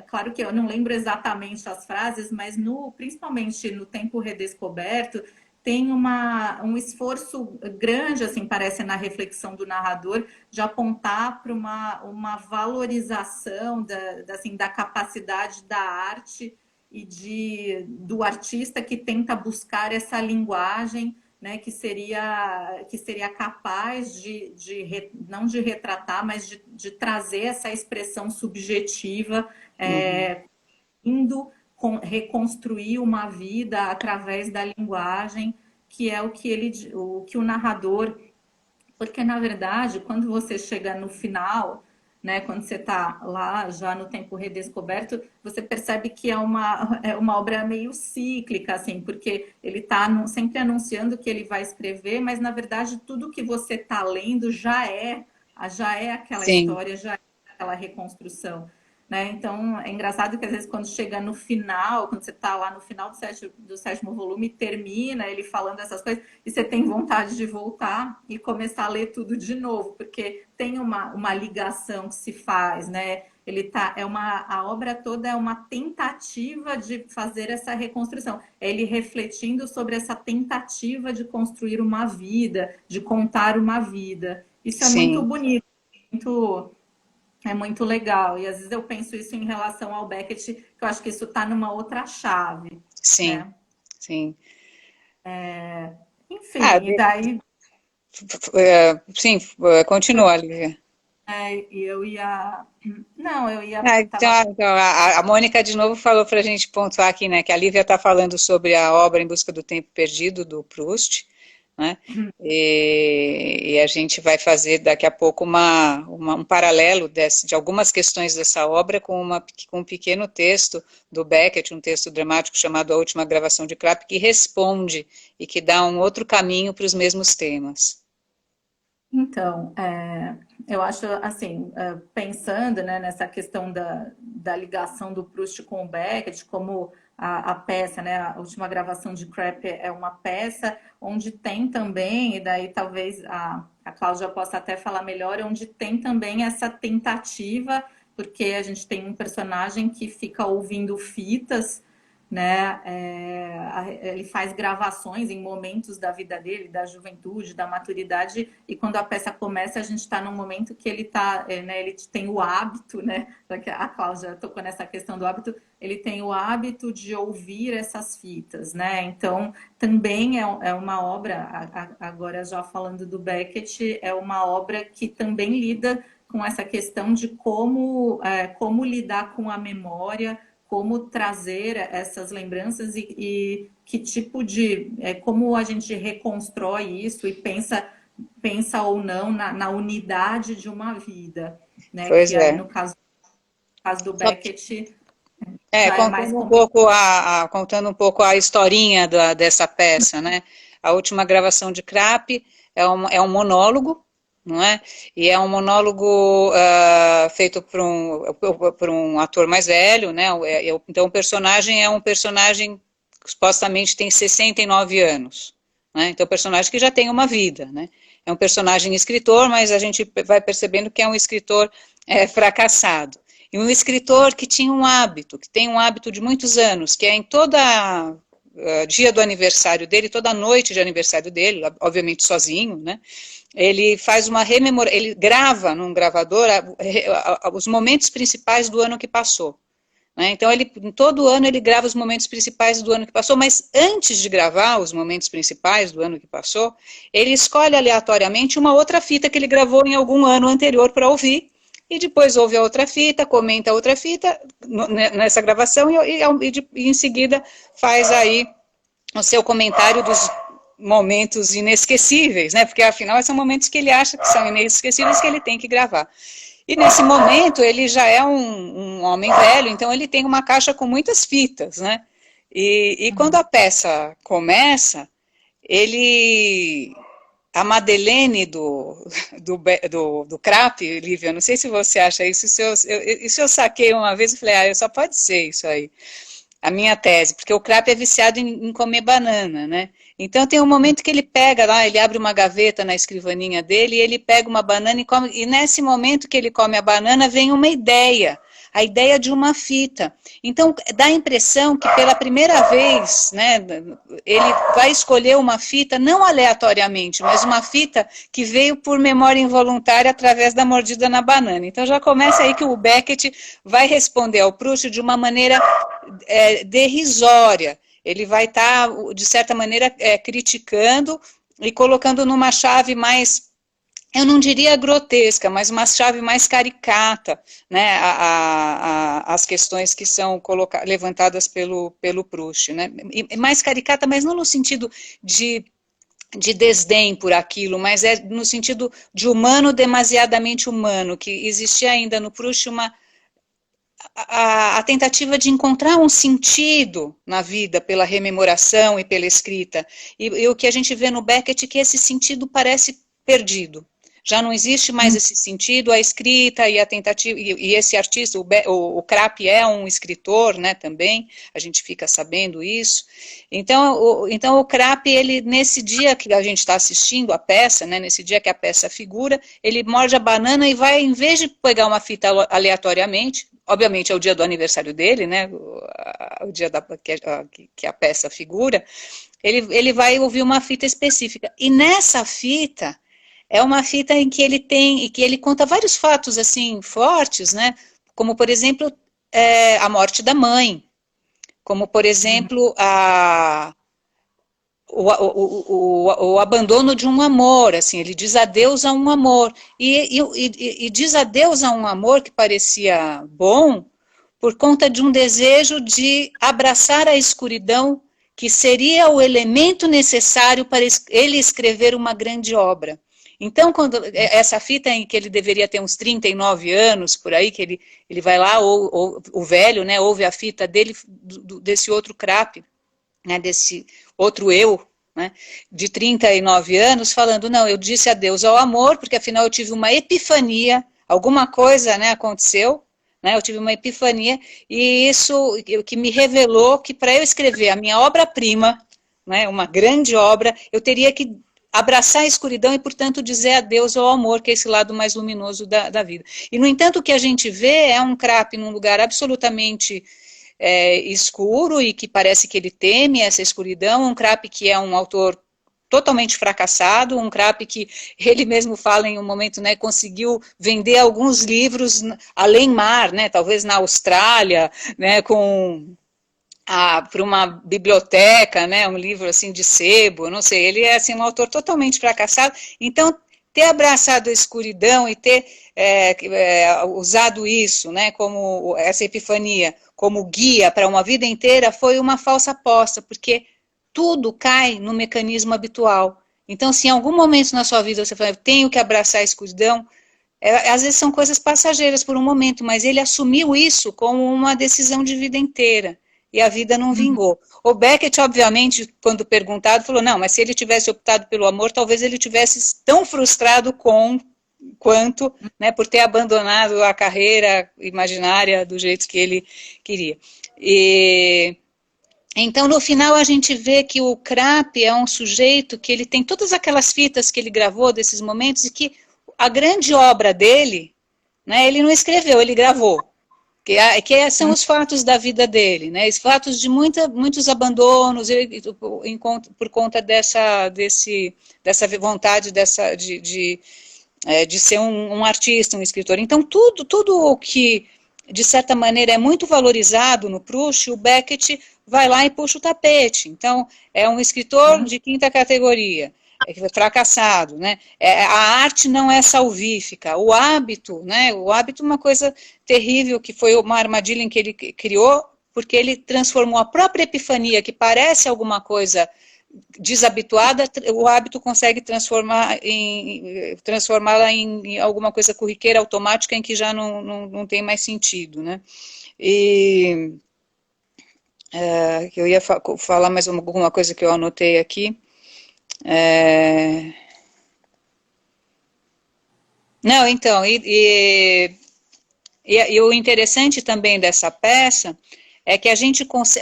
claro que eu não lembro exatamente as frases, mas principalmente no Tempo Redescoberto, tem um esforço grande, assim, parece na reflexão do narrador, de apontar para uma valorização assim, da capacidade da arte e do artista que tenta buscar essa linguagem, né, que seria capaz não de retratar, mas de trazer essa expressão subjetiva, Uhum. indo reconstruir uma vida através da linguagem, que é o que o narrador, porque na verdade, quando você chega no final, né, quando você está lá já no Tempo Redescoberto, você percebe que é uma obra meio cíclica, assim, porque ele está sempre anunciando que ele vai escrever, mas na verdade tudo que você está lendo já é aquela Sim, história, já é aquela reconstrução. Né? Então, é engraçado que às vezes quando chega no final, quando você está lá no final do sétimo volume, termina ele falando essas coisas, e você tem vontade de voltar e começar a ler tudo de novo, porque tem uma ligação que se faz, né? A obra toda é uma tentativa de fazer essa reconstrução. É ele refletindo sobre essa tentativa de construir uma vida, de contar uma vida. Isso é muito sim, bonito, muito é muito legal. E às vezes eu penso isso em relação ao Beckett, que eu acho que isso está numa outra chave, sim, né? sim. Ah, Enfim, e daí sim, continua, Lívia. eu ia. Não, eu ia. Ah, Tava. então, a Mônica de novo falou para a gente pontuar aqui, né, que a Lívia está falando sobre a obra Em Busca do Tempo Perdido, do Proust, né, e a gente vai fazer daqui a pouco um paralelo de algumas questões dessa obra com um pequeno texto do Beckett, um texto dramático chamado A Última Gravação de Krapp, que responde e que dá um outro caminho para os mesmos temas. Então, eu acho assim, pensando, né, nessa questão da ligação do Proust com o Beckett, como a peça, né, a última gravação de Krapp é uma peça onde tem também, e daí talvez a Cláudia possa até falar melhor, onde tem também essa tentativa, porque a gente tem um personagem que fica ouvindo fitas, né? Ele faz gravações em momentos da vida dele, da juventude, da maturidade, e quando a peça começa, a gente está num momento que ele tá, né, ele tem o hábito, né? A Cláudia tocou nessa questão do hábito, ele tem o hábito de ouvir essas fitas, né? Então, também é uma obra, agora já falando do Beckett, é uma obra que também lida com essa questão de como lidar com a memória, como trazer essas lembranças e que tipo de como a gente reconstrói isso e pensa ou não na unidade de uma vida, né? Pois Que aí é. no caso do Só Beckett É, já é mais contando um complicado. pouco contando um pouco a historinha dessa peça, né? A última gravação de Krapp é um monólogo, não é? E é um monólogo feito por um ator mais velho, né? Então o personagem é um personagem que supostamente tem 69 anos, né? Então o personagem que já tem uma vida, né? é um personagem escritor, mas a gente vai percebendo que é um escritor fracassado. E um escritor que tinha um hábito, que tem um hábito de muitos anos, que é em toda dia do aniversário dele, toda noite de aniversário dele, obviamente sozinho, né? Ele faz uma rememoração, ele grava num gravador os momentos principais do ano que passou. Né? Então, todo ano ele grava os momentos principais do ano que passou, mas antes de gravar os momentos principais do ano que passou, ele escolhe aleatoriamente uma outra fita que ele gravou em algum ano anterior para ouvir, e depois ouve a outra fita, comenta a outra fita nessa gravação, e em seguida faz aí o seu comentário dos momentos inesquecíveis, né? Porque afinal são momentos que ele acha que são inesquecíveis, que ele tem que gravar. E nesse momento ele já é um homem velho, então ele tem uma caixa com muitas fitas, né? E quando a peça começa, a Madeleine do Crap, Lívia, não sei se você acha isso, isso eu saquei uma vez e falei, só pode ser isso aí, a minha tese, porque o Crap é viciado em comer banana, né? Então tem um momento que ele pega lá, ele abre uma gaveta na escrivaninha dele, e ele pega uma banana e come, e nesse momento que ele come a banana, vem uma ideia, a ideia de uma fita. Então dá a impressão que pela primeira vez, né, ele vai escolher uma fita, não aleatoriamente, mas uma fita que veio por memória involuntária através da mordida na banana. Então já começa aí que o Beckett vai responder ao Proust de uma maneira derrisória. Ele vai estar, de certa maneira, criticando e colocando numa chave mais, eu não diria grotesca, mas uma chave mais caricata, né, as questões que são levantadas pelo Proust, né, e mais caricata, mas não no sentido de desdém por aquilo, mas no sentido de humano demasiadamente humano, que existia ainda no Proust a tentativa de encontrar um sentido na vida pela rememoração e pela escrita. E o que a gente vê no Beckett é que esse sentido parece perdido. Já não existe mais esse sentido, a escrita e a tentativa, e esse artista, o Crap é um escritor, né, também, a gente fica sabendo isso. Então o Crap, ele, nesse dia que a gente está assistindo a peça, né, nesse dia que a peça figura, ele morde a banana e vai, em vez de pegar uma fita aleatoriamente, obviamente é o dia do aniversário dele, né, o dia que a peça figura, ele vai ouvir uma fita específica. E nessa fita, é uma fita em que ele conta vários fatos, assim, fortes, né, como, por exemplo, a morte da mãe, como, por exemplo, o abandono de um amor, assim, ele diz adeus a um amor, e diz adeus a um amor que parecia bom, por conta de um desejo de abraçar a escuridão, que seria o elemento necessário para ele escrever uma grande obra. Então, quando essa fita em que ele deveria ter uns 39 anos, por aí, que ele vai lá, ou o velho, né, ouve a fita dele, desse outro Crap, né, desse outro eu, né, de 39 anos, falando, não, eu disse adeus ao amor, porque afinal eu tive uma epifania, alguma coisa, né, aconteceu, né, eu tive uma epifania, e isso que me revelou que para eu escrever a minha obra-prima, né, uma grande obra, eu teria que abraçar a escuridão e, portanto, dizer adeus ao amor, que é esse lado mais luminoso da vida. E, no entanto, o que a gente vê é um Crap num lugar absolutamente escuro e que parece que ele teme essa escuridão, um Crap que é um autor totalmente fracassado, um Crap que ele mesmo fala em um momento, né, conseguiu vender alguns livros além mar, né, talvez na Austrália, né, para uma biblioteca, né, um livro assim de sebo, não sei, ele é assim um autor totalmente fracassado, então ter abraçado a escuridão e ter usado isso, né, como essa epifania, como guia para uma vida inteira, foi uma falsa aposta, porque tudo cai no mecanismo habitual. Então, se em algum momento na sua vida você fala, eu tenho que abraçar a escuridão, às vezes são coisas passageiras por um momento, mas ele assumiu isso como uma decisão de vida inteira. E a vida não vingou. O Beckett, obviamente, quando perguntado, falou, não, mas se ele tivesse optado pelo amor, talvez ele tivesse tão frustrado quanto, né, por ter abandonado a carreira imaginária do jeito que ele queria. Então, no final, a gente vê que o Krapp é um sujeito que ele tem todas aquelas fitas que ele gravou desses momentos e que a grande obra dele, né, ele não escreveu, ele gravou. São os fatos da vida dele, né? Os fatos de muitos abandonos, por conta dessa vontade de ser um artista, um escritor. Então, tudo o que, de certa maneira, é muito valorizado no Proust, o Beckett vai lá e puxa o tapete. Então, é um escritor de quinta categoria, fracassado, né? A arte não é salvífica, o hábito, né? O hábito é uma coisa terrível, que foi uma armadilha em que ele criou, porque ele transformou a própria epifania, que parece alguma coisa desabituada, o hábito consegue transformá-la em alguma coisa corriqueira, automática, em que já não tem mais sentido, né? E eu ia falar mais alguma coisa que eu anotei aqui. Não, então, e o interessante também dessa peça é que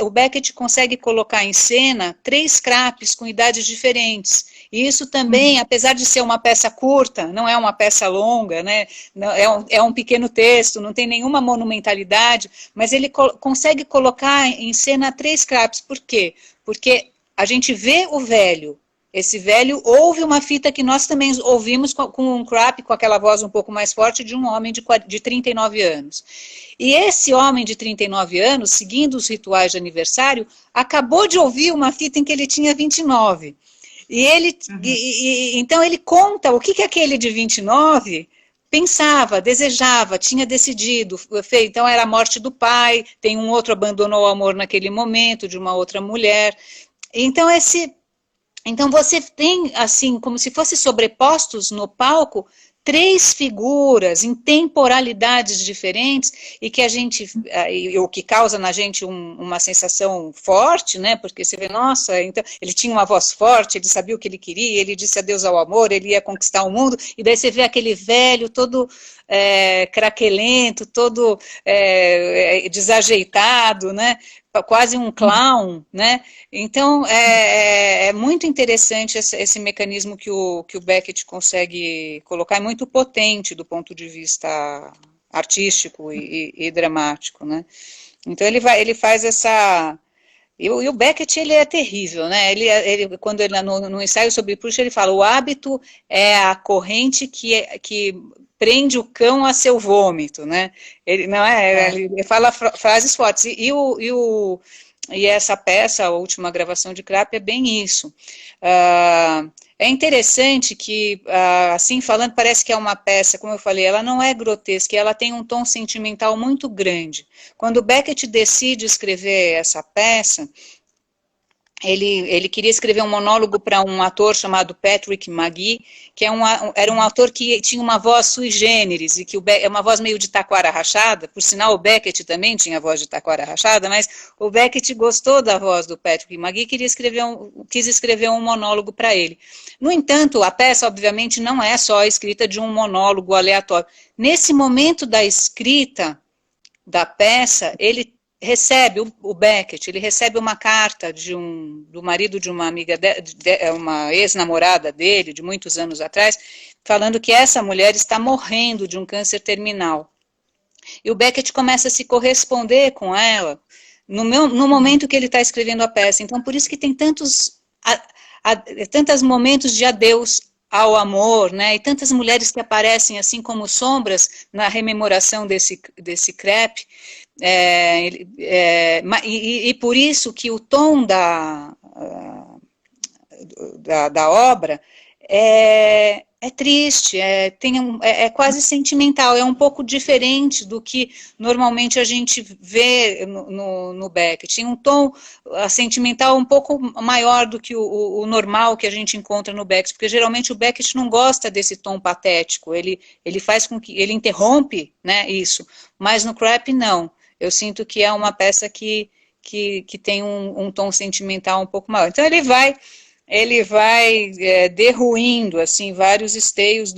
o Beckett consegue colocar em cena 3 Krapps com idades diferentes. E isso também, apesar de ser uma peça curta, não é uma peça longa, né? É um pequeno texto, não tem nenhuma monumentalidade, mas ele consegue colocar em cena 3 Krapps. Por quê? Porque a gente vê o velho. Esse velho ouve uma fita que nós também ouvimos com um Krapp, com aquela voz um pouco mais forte, de um homem de 39 anos. E esse homem de 39 anos, seguindo os rituais de aniversário, acabou de ouvir uma fita em que ele tinha 29. Então ele conta o que aquele de 29 pensava, desejava, tinha decidido. Então era a morte do pai, tem um outro abandonou o amor naquele momento, de uma outra mulher. Então você tem, assim, como se fossem sobrepostos no palco, 3 figuras em temporalidades diferentes e que o que causa na gente uma sensação forte, né? Porque você vê, nossa, então ele tinha uma voz forte, ele sabia o que ele queria, ele disse adeus ao amor, ele ia conquistar o mundo, e daí você vê aquele velho todo craquelento, todo desajeitado, né? Quase um clown, né? Então, é muito interessante esse mecanismo que o Beckett consegue colocar, é muito potente do ponto de vista artístico e dramático, né? Então, ele faz essa... E o Beckett, ele é terrível, né? Quando ele, no ensaio sobre Proust, ele fala, o hábito é a corrente que prende o cão a seu vômito, né? Ele não ele fala frases fortes. E essa peça, a última gravação de Krapp, é bem isso. É interessante que, assim falando, parece que é uma peça, como eu falei, ela não é grotesca, ela tem um tom sentimental muito grande. Quando Beckett decide escrever essa peça, ele queria escrever um monólogo para um ator chamado Patrick Magee, que era um ator que tinha uma voz sui generis, e que é uma voz meio de taquara rachada, por sinal o Beckett também tinha voz de taquara rachada, mas o Beckett gostou da voz do Patrick Magee e quis escrever um monólogo para ele. No entanto, a peça, obviamente, não é só a escrita de um monólogo aleatório. Nesse momento da escrita da peça, ele recebe, o Beckett, ele recebe uma carta do marido de uma amiga, uma ex-namorada dele, de muitos anos atrás, falando que essa mulher está morrendo de um câncer terminal. E o Beckett começa a se corresponder com ela no momento que ele está escrevendo a peça. Então, por isso que tem tantos momentos de adeus ao amor, né? E tantas mulheres que aparecem assim como sombras na rememoração desse Krapp. E por isso que o tom da obra é triste, é quase sentimental, é um pouco diferente do que normalmente a gente vê no Beckett. Tem um tom sentimental um pouco maior do que o normal que a gente encontra no Beckett, porque geralmente o Beckett não gosta desse tom patético, ele faz com que ele interrompe, né, isso, mas no Krapp não. Eu sinto que é uma peça que tem um tom sentimental um pouco maior. Então ele vai ele vai derruindo assim vários esteios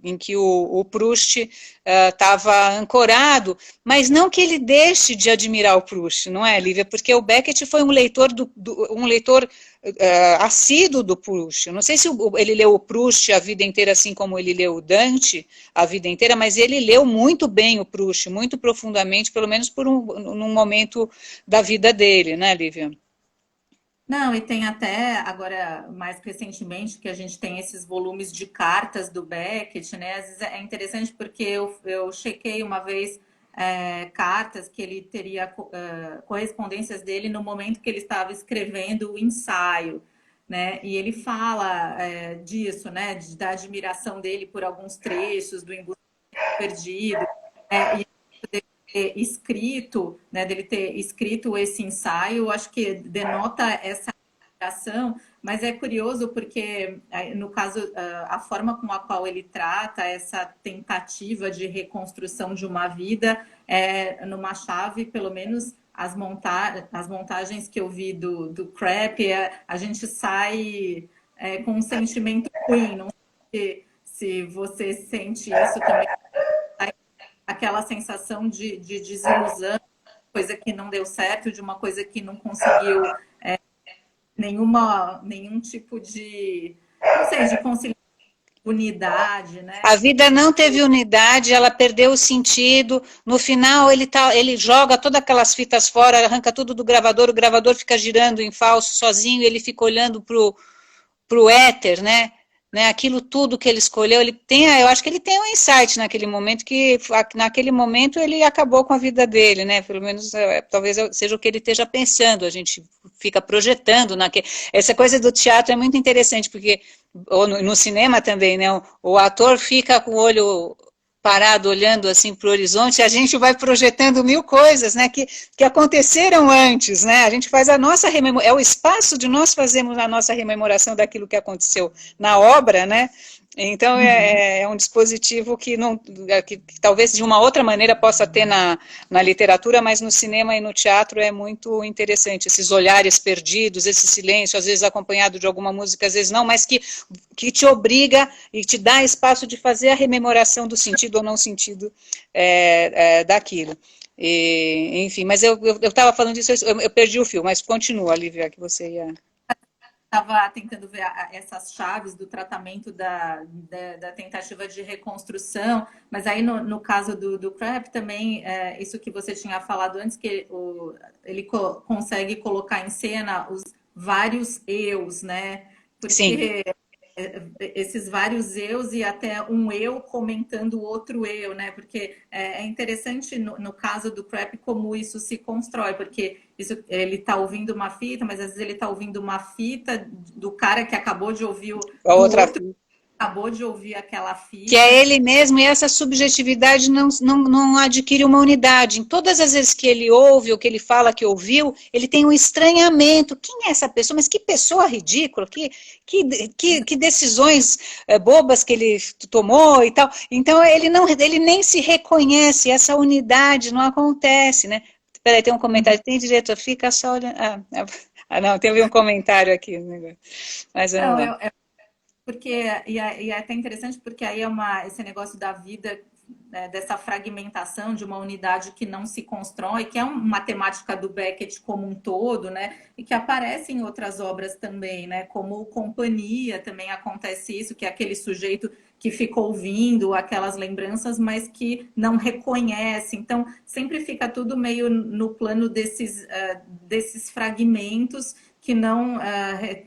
em que o Proust estava ancorado, mas não que ele deixe de admirar o Proust, não é, Lívia? Porque o Beckett foi um leitor um leitor assíduo do Proust. Eu não sei se ele leu o Proust a vida inteira assim como ele leu o Dante a vida inteira, mas ele leu muito bem o Proust, muito profundamente, pelo menos num momento da vida dele, né, Lívia? Não, e tem até agora, mais recentemente, que a gente tem esses volumes de cartas do Beckett, né? Às vezes é interessante porque eu chequei uma vez cartas que ele teria, correspondências dele no momento que ele estava escrevendo o ensaio, né? E ele fala disso, né? Da admiração dele por alguns trechos do Em Busca do Perdido, e escrito, né, dele ter escrito esse ensaio, acho que denota essa ação, mas é curioso porque, no caso, a forma com a qual ele trata essa tentativa de reconstrução de uma vida é numa chave, pelo menos as montagens que eu vi do Crap, a gente sai com um sentimento ruim, não sei se você sente isso também, aquela sensação de desilusão, coisa que não deu certo, de uma coisa que não conseguiu nenhum tipo de, não sei, de conciliação, unidade, A né? vida não teve unidade, ela perdeu o sentido. No final, ele joga todas aquelas fitas fora, arranca tudo do gravador, o gravador fica girando em falso sozinho, ele fica olhando pro éter, né? Aquilo tudo que ele escolheu, eu acho que ele tem um insight naquele momento que naquele momento ele acabou com a vida dele, né? Pelo menos talvez seja o que ele esteja pensando. A gente fica projetando essa coisa do teatro é muito interessante porque ou no cinema também, né? O ator fica com o olho parado olhando assim para o horizonte, a gente vai projetando mil coisas, né, que aconteceram antes, né, a gente faz a nossa rememoração, é o espaço de nós fazermos a nossa rememoração daquilo que aconteceu na obra, né, então Uhum. é um dispositivo que, não, que talvez de uma outra maneira possa ter na literatura, mas no cinema e no teatro é muito interessante, esses olhares perdidos, esse silêncio, às vezes acompanhado de alguma música, às vezes não, mas que te obriga e te dá espaço de fazer a rememoração do sentido ou não sentido daquilo. Enfim, mas eu estava falando disso, eu perdi o fio, mas continua, Lívia, que você ia... Estava tentando ver essas chaves do tratamento da tentativa de reconstrução, mas aí no caso do Crap também, isso que você tinha falado antes, que ele consegue colocar em cena os vários eus, né? Sim. Porque esses vários eus e até um eu comentando o outro eu, né? Porque é interessante no caso do Crap como isso se constrói, porque isso, ele está ouvindo uma fita, mas às vezes ele está ouvindo uma fita do cara que acabou de ouvir A do outra outro, acabou de ouvir aquela que é fita. ele mesmo, e essa subjetividade não adquire uma unidade. Em todas as vezes que ele ouve ou que ele fala que ouviu, ele tem um estranhamento. Quem é essa pessoa? Mas que pessoa ridícula, que decisões bobas que ele tomou e tal. Então, ele nem se reconhece, essa unidade não acontece, né? Peraí, tem um comentário, tem direito, fica só olhando. Não, teve um comentário aqui. Mas vamos Não, lá. porque, e é até interessante porque aí esse negócio da vida, né, dessa fragmentação de uma unidade que não se constrói, que é uma temática do Beckett como um todo, né? E que aparece em outras obras também, né? Como Companhia também acontece isso, que é aquele sujeito que fica ouvindo aquelas lembranças, mas que não reconhece. Então, sempre fica tudo meio no plano desses fragmentos que não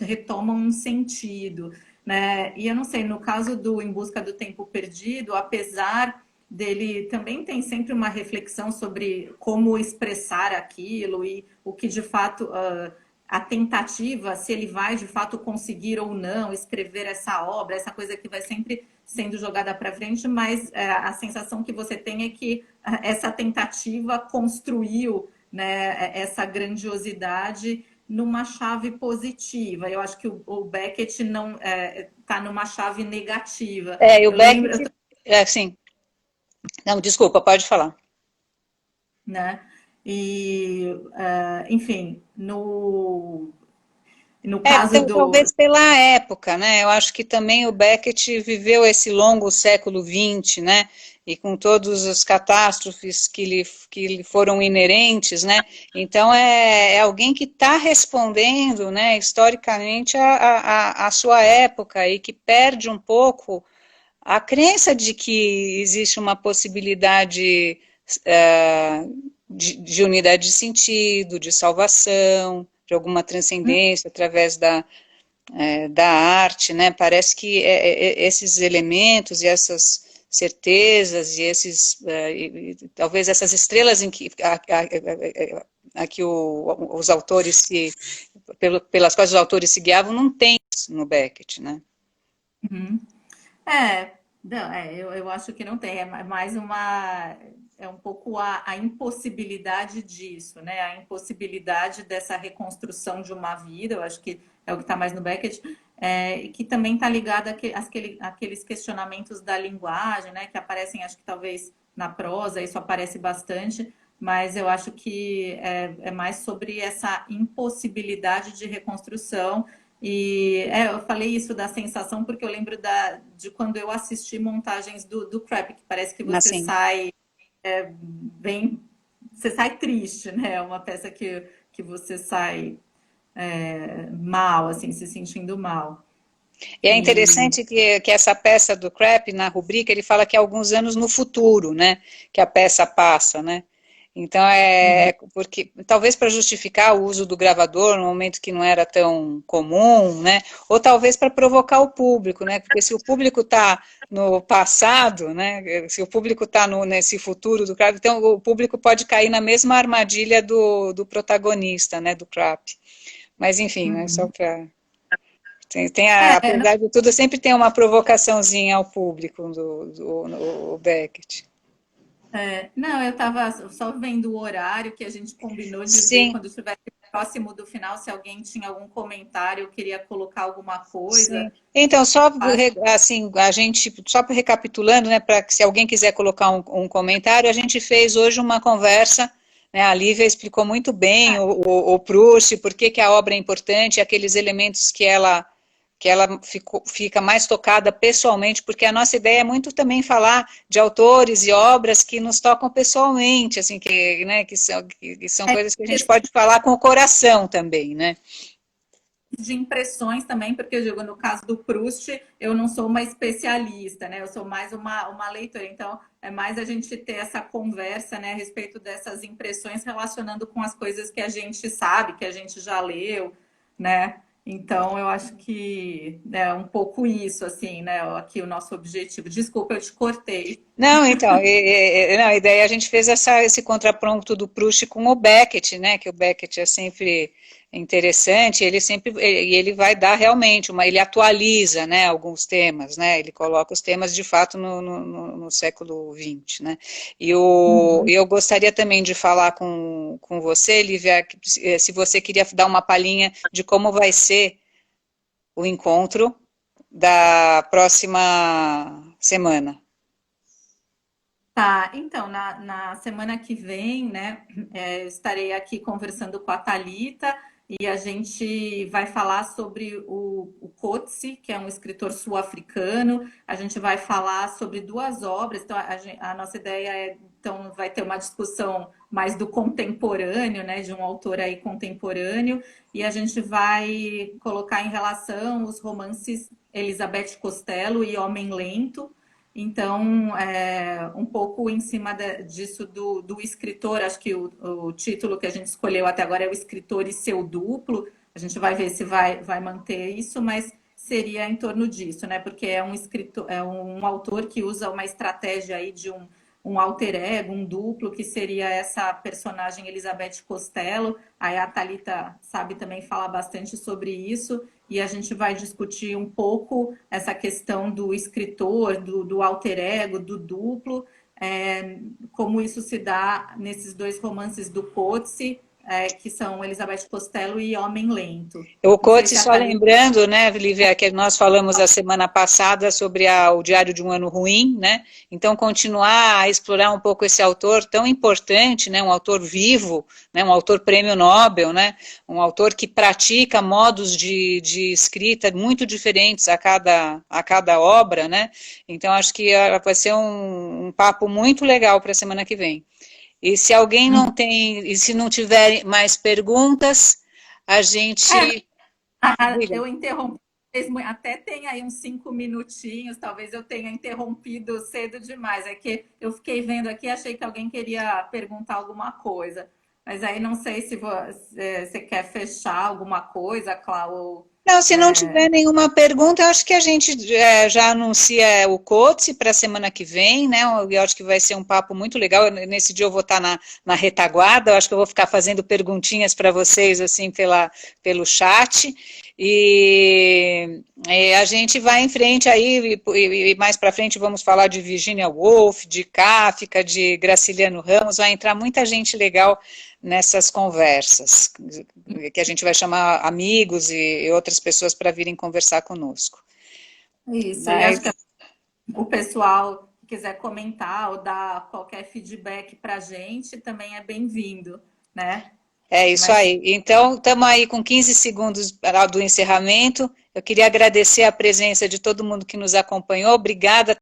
retomam um sentido, né? E eu não sei, no caso do Em Busca do Tempo Perdido, apesar dele também tem sempre uma reflexão sobre como expressar aquilo e o que de fato a tentativa, se ele vai de fato conseguir ou não escrever essa obra, essa coisa que vai sempre sendo jogada para frente, mas a sensação que você tem é que essa tentativa construiu, né, essa grandiosidade numa chave positiva. Eu acho que o Beckett não está numa chave negativa. E o Eu lembro, Beckett, sim. Não, desculpa, pode falar. né? E, enfim, No caso Então, do... talvez pela época, né? Eu acho que também o Beckett viveu esse longo século XX, né? E com todas as catástrofes que lhe foram inerentes, né? Então é alguém que está respondendo, né, historicamente a sua época e que perde um pouco a crença de que existe uma possibilidade de unidade de sentido, de salvação, de alguma transcendência através da arte, né? Parece que esses elementos e essas certezas e esses talvez essas estrelas em que a que os autores pelas quais os autores se guiavam não tem isso no Beckett, né? Uhum. É, não, eu acho que não tem, é mais uma, é um pouco a impossibilidade disso, né? A impossibilidade dessa reconstrução de uma vida, eu acho que é o que está mais no Beckett, e que também está ligado àqueles questionamentos da linguagem, né? Que aparecem, acho que talvez na prosa, isso aparece bastante, mas eu acho que é mais sobre essa impossibilidade de reconstrução eu falei isso da sensação porque eu lembro de quando eu assisti montagens do Crap, que parece que você Assim, sai bem, você sai triste, né? É uma peça que você sai mal, assim, se sentindo mal. e é E interessante que essa peça do Crap, na rubrica, ele fala que é alguns anos no futuro, né, que a peça passa, né, então porque, talvez para justificar o uso do gravador no momento que não era tão comum, né, ou talvez para provocar o público, né, porque se o público está no passado, né, se o público está nesse futuro do Crap, então o público pode cair na mesma armadilha do protagonista, né, do Crap. Mas enfim, né, só uhum. para Não, apesar de tudo, sempre tem uma provocaçãozinha ao público do Beckett. não, eu estava só vendo o horário que a gente combinou de ver Sim, quando estiver próximo do final, se alguém tinha algum comentário, queria colocar alguma coisa. sim. Então, só Acho assim, a gente, só recapitulando, né, para que se alguém quiser colocar um comentário, a gente fez hoje uma conversa, né, a Lívia explicou muito bem o Proust, por que a obra é importante, aqueles elementos que ela fica mais tocada pessoalmente, porque a nossa ideia é muito também falar de autores e obras que nos tocam pessoalmente, assim, né, que são coisas que a gente que pode falar com o coração também, né? de impressões também, porque eu digo, no caso do Proust, eu não sou uma especialista, né? Eu sou mais uma leitora. Então, é mais a gente ter essa conversa, né, a respeito dessas impressões relacionando com as coisas que a gente sabe, que a gente já leu, né? Então, eu acho que é um pouco isso, assim, né? Aqui o nosso objetivo. Desculpa, eu te cortei. Não, então, não, e daí a gente fez esse contraponto do Proust com o Beckett, né, que o Beckett é sempre interessante, ele vai dar realmente ele atualiza, né, alguns temas, né, ele coloca os temas de fato no século XX, né, Uhum. eu gostaria também de falar com você, Lívia, se você queria dar uma palhinha de como vai ser o encontro da próxima semana. Tá, então, na semana que vem, né, eu estarei aqui conversando com a Thalita e a gente vai falar sobre o Coetzee, que é um escritor sul-africano. A gente vai falar sobre duas obras, então a nossa ideia é, então, vai ter uma discussão mais do contemporâneo, né, de um autor aí contemporâneo, e a gente vai colocar em relação os romances Elizabeth Costello e Homem Lento. Então, um pouco em cima disso do escritor, acho que o título que a gente escolheu até agora é O Escritor e Seu Duplo. A gente vai ver se vai manter isso, mas seria em torno disso, né? Porque é um escritor, é um autor que usa uma estratégia aí de um alter ego, um duplo, que seria essa personagem Elizabeth Costello. Aí a Thalita sabe também falar bastante sobre isso e a gente vai discutir um pouco essa questão do escritor, do alter ego, do duplo, como isso se dá nesses dois romances do Coetzee, que são Elizabeth Costello e Homem Lento. O Não sei Coates, se a só Thalita... lembrando, né, Lívia, que nós falamos a semana passada sobre o Diário de um Ano Ruim, né, então continuar a explorar um pouco esse autor tão importante, né, um autor vivo, né, um autor prêmio Nobel, né, um autor que pratica modos de escrita muito diferentes a cada obra, né, então acho que vai ser um papo muito legal para a semana que vem. E se alguém não tem, e se não tiver mais perguntas, a gente... Diga. Eu interrompi, até tem aí uns 5 minutinhos, talvez eu tenha interrompido cedo demais. É que eu fiquei vendo aqui, achei que alguém queria perguntar alguma coisa. Mas aí não sei se você quer fechar alguma coisa, Cláudio. Não, se não tiver nenhuma pergunta, eu acho que a gente já anuncia o Coates para a semana que vem, né? Eu acho que vai ser um papo muito legal. Nesse dia eu vou estar na retaguarda, eu acho que eu vou ficar fazendo perguntinhas para vocês, assim, pelo chat. E a gente vai em frente aí, e mais para frente vamos falar de Virginia Woolf, de Kafka, de Graciliano Ramos, vai entrar muita gente legal nessas conversas, que a gente vai chamar amigos e outras pessoas para virem conversar conosco. Isso, e Mas acho que o pessoal que quiser comentar ou dar qualquer feedback para a gente também é bem-vindo, né? é isso Mas aí. Então, estamos aí com 15 segundos do encerramento. Eu queria agradecer a presença de todo mundo que nos acompanhou. Obrigada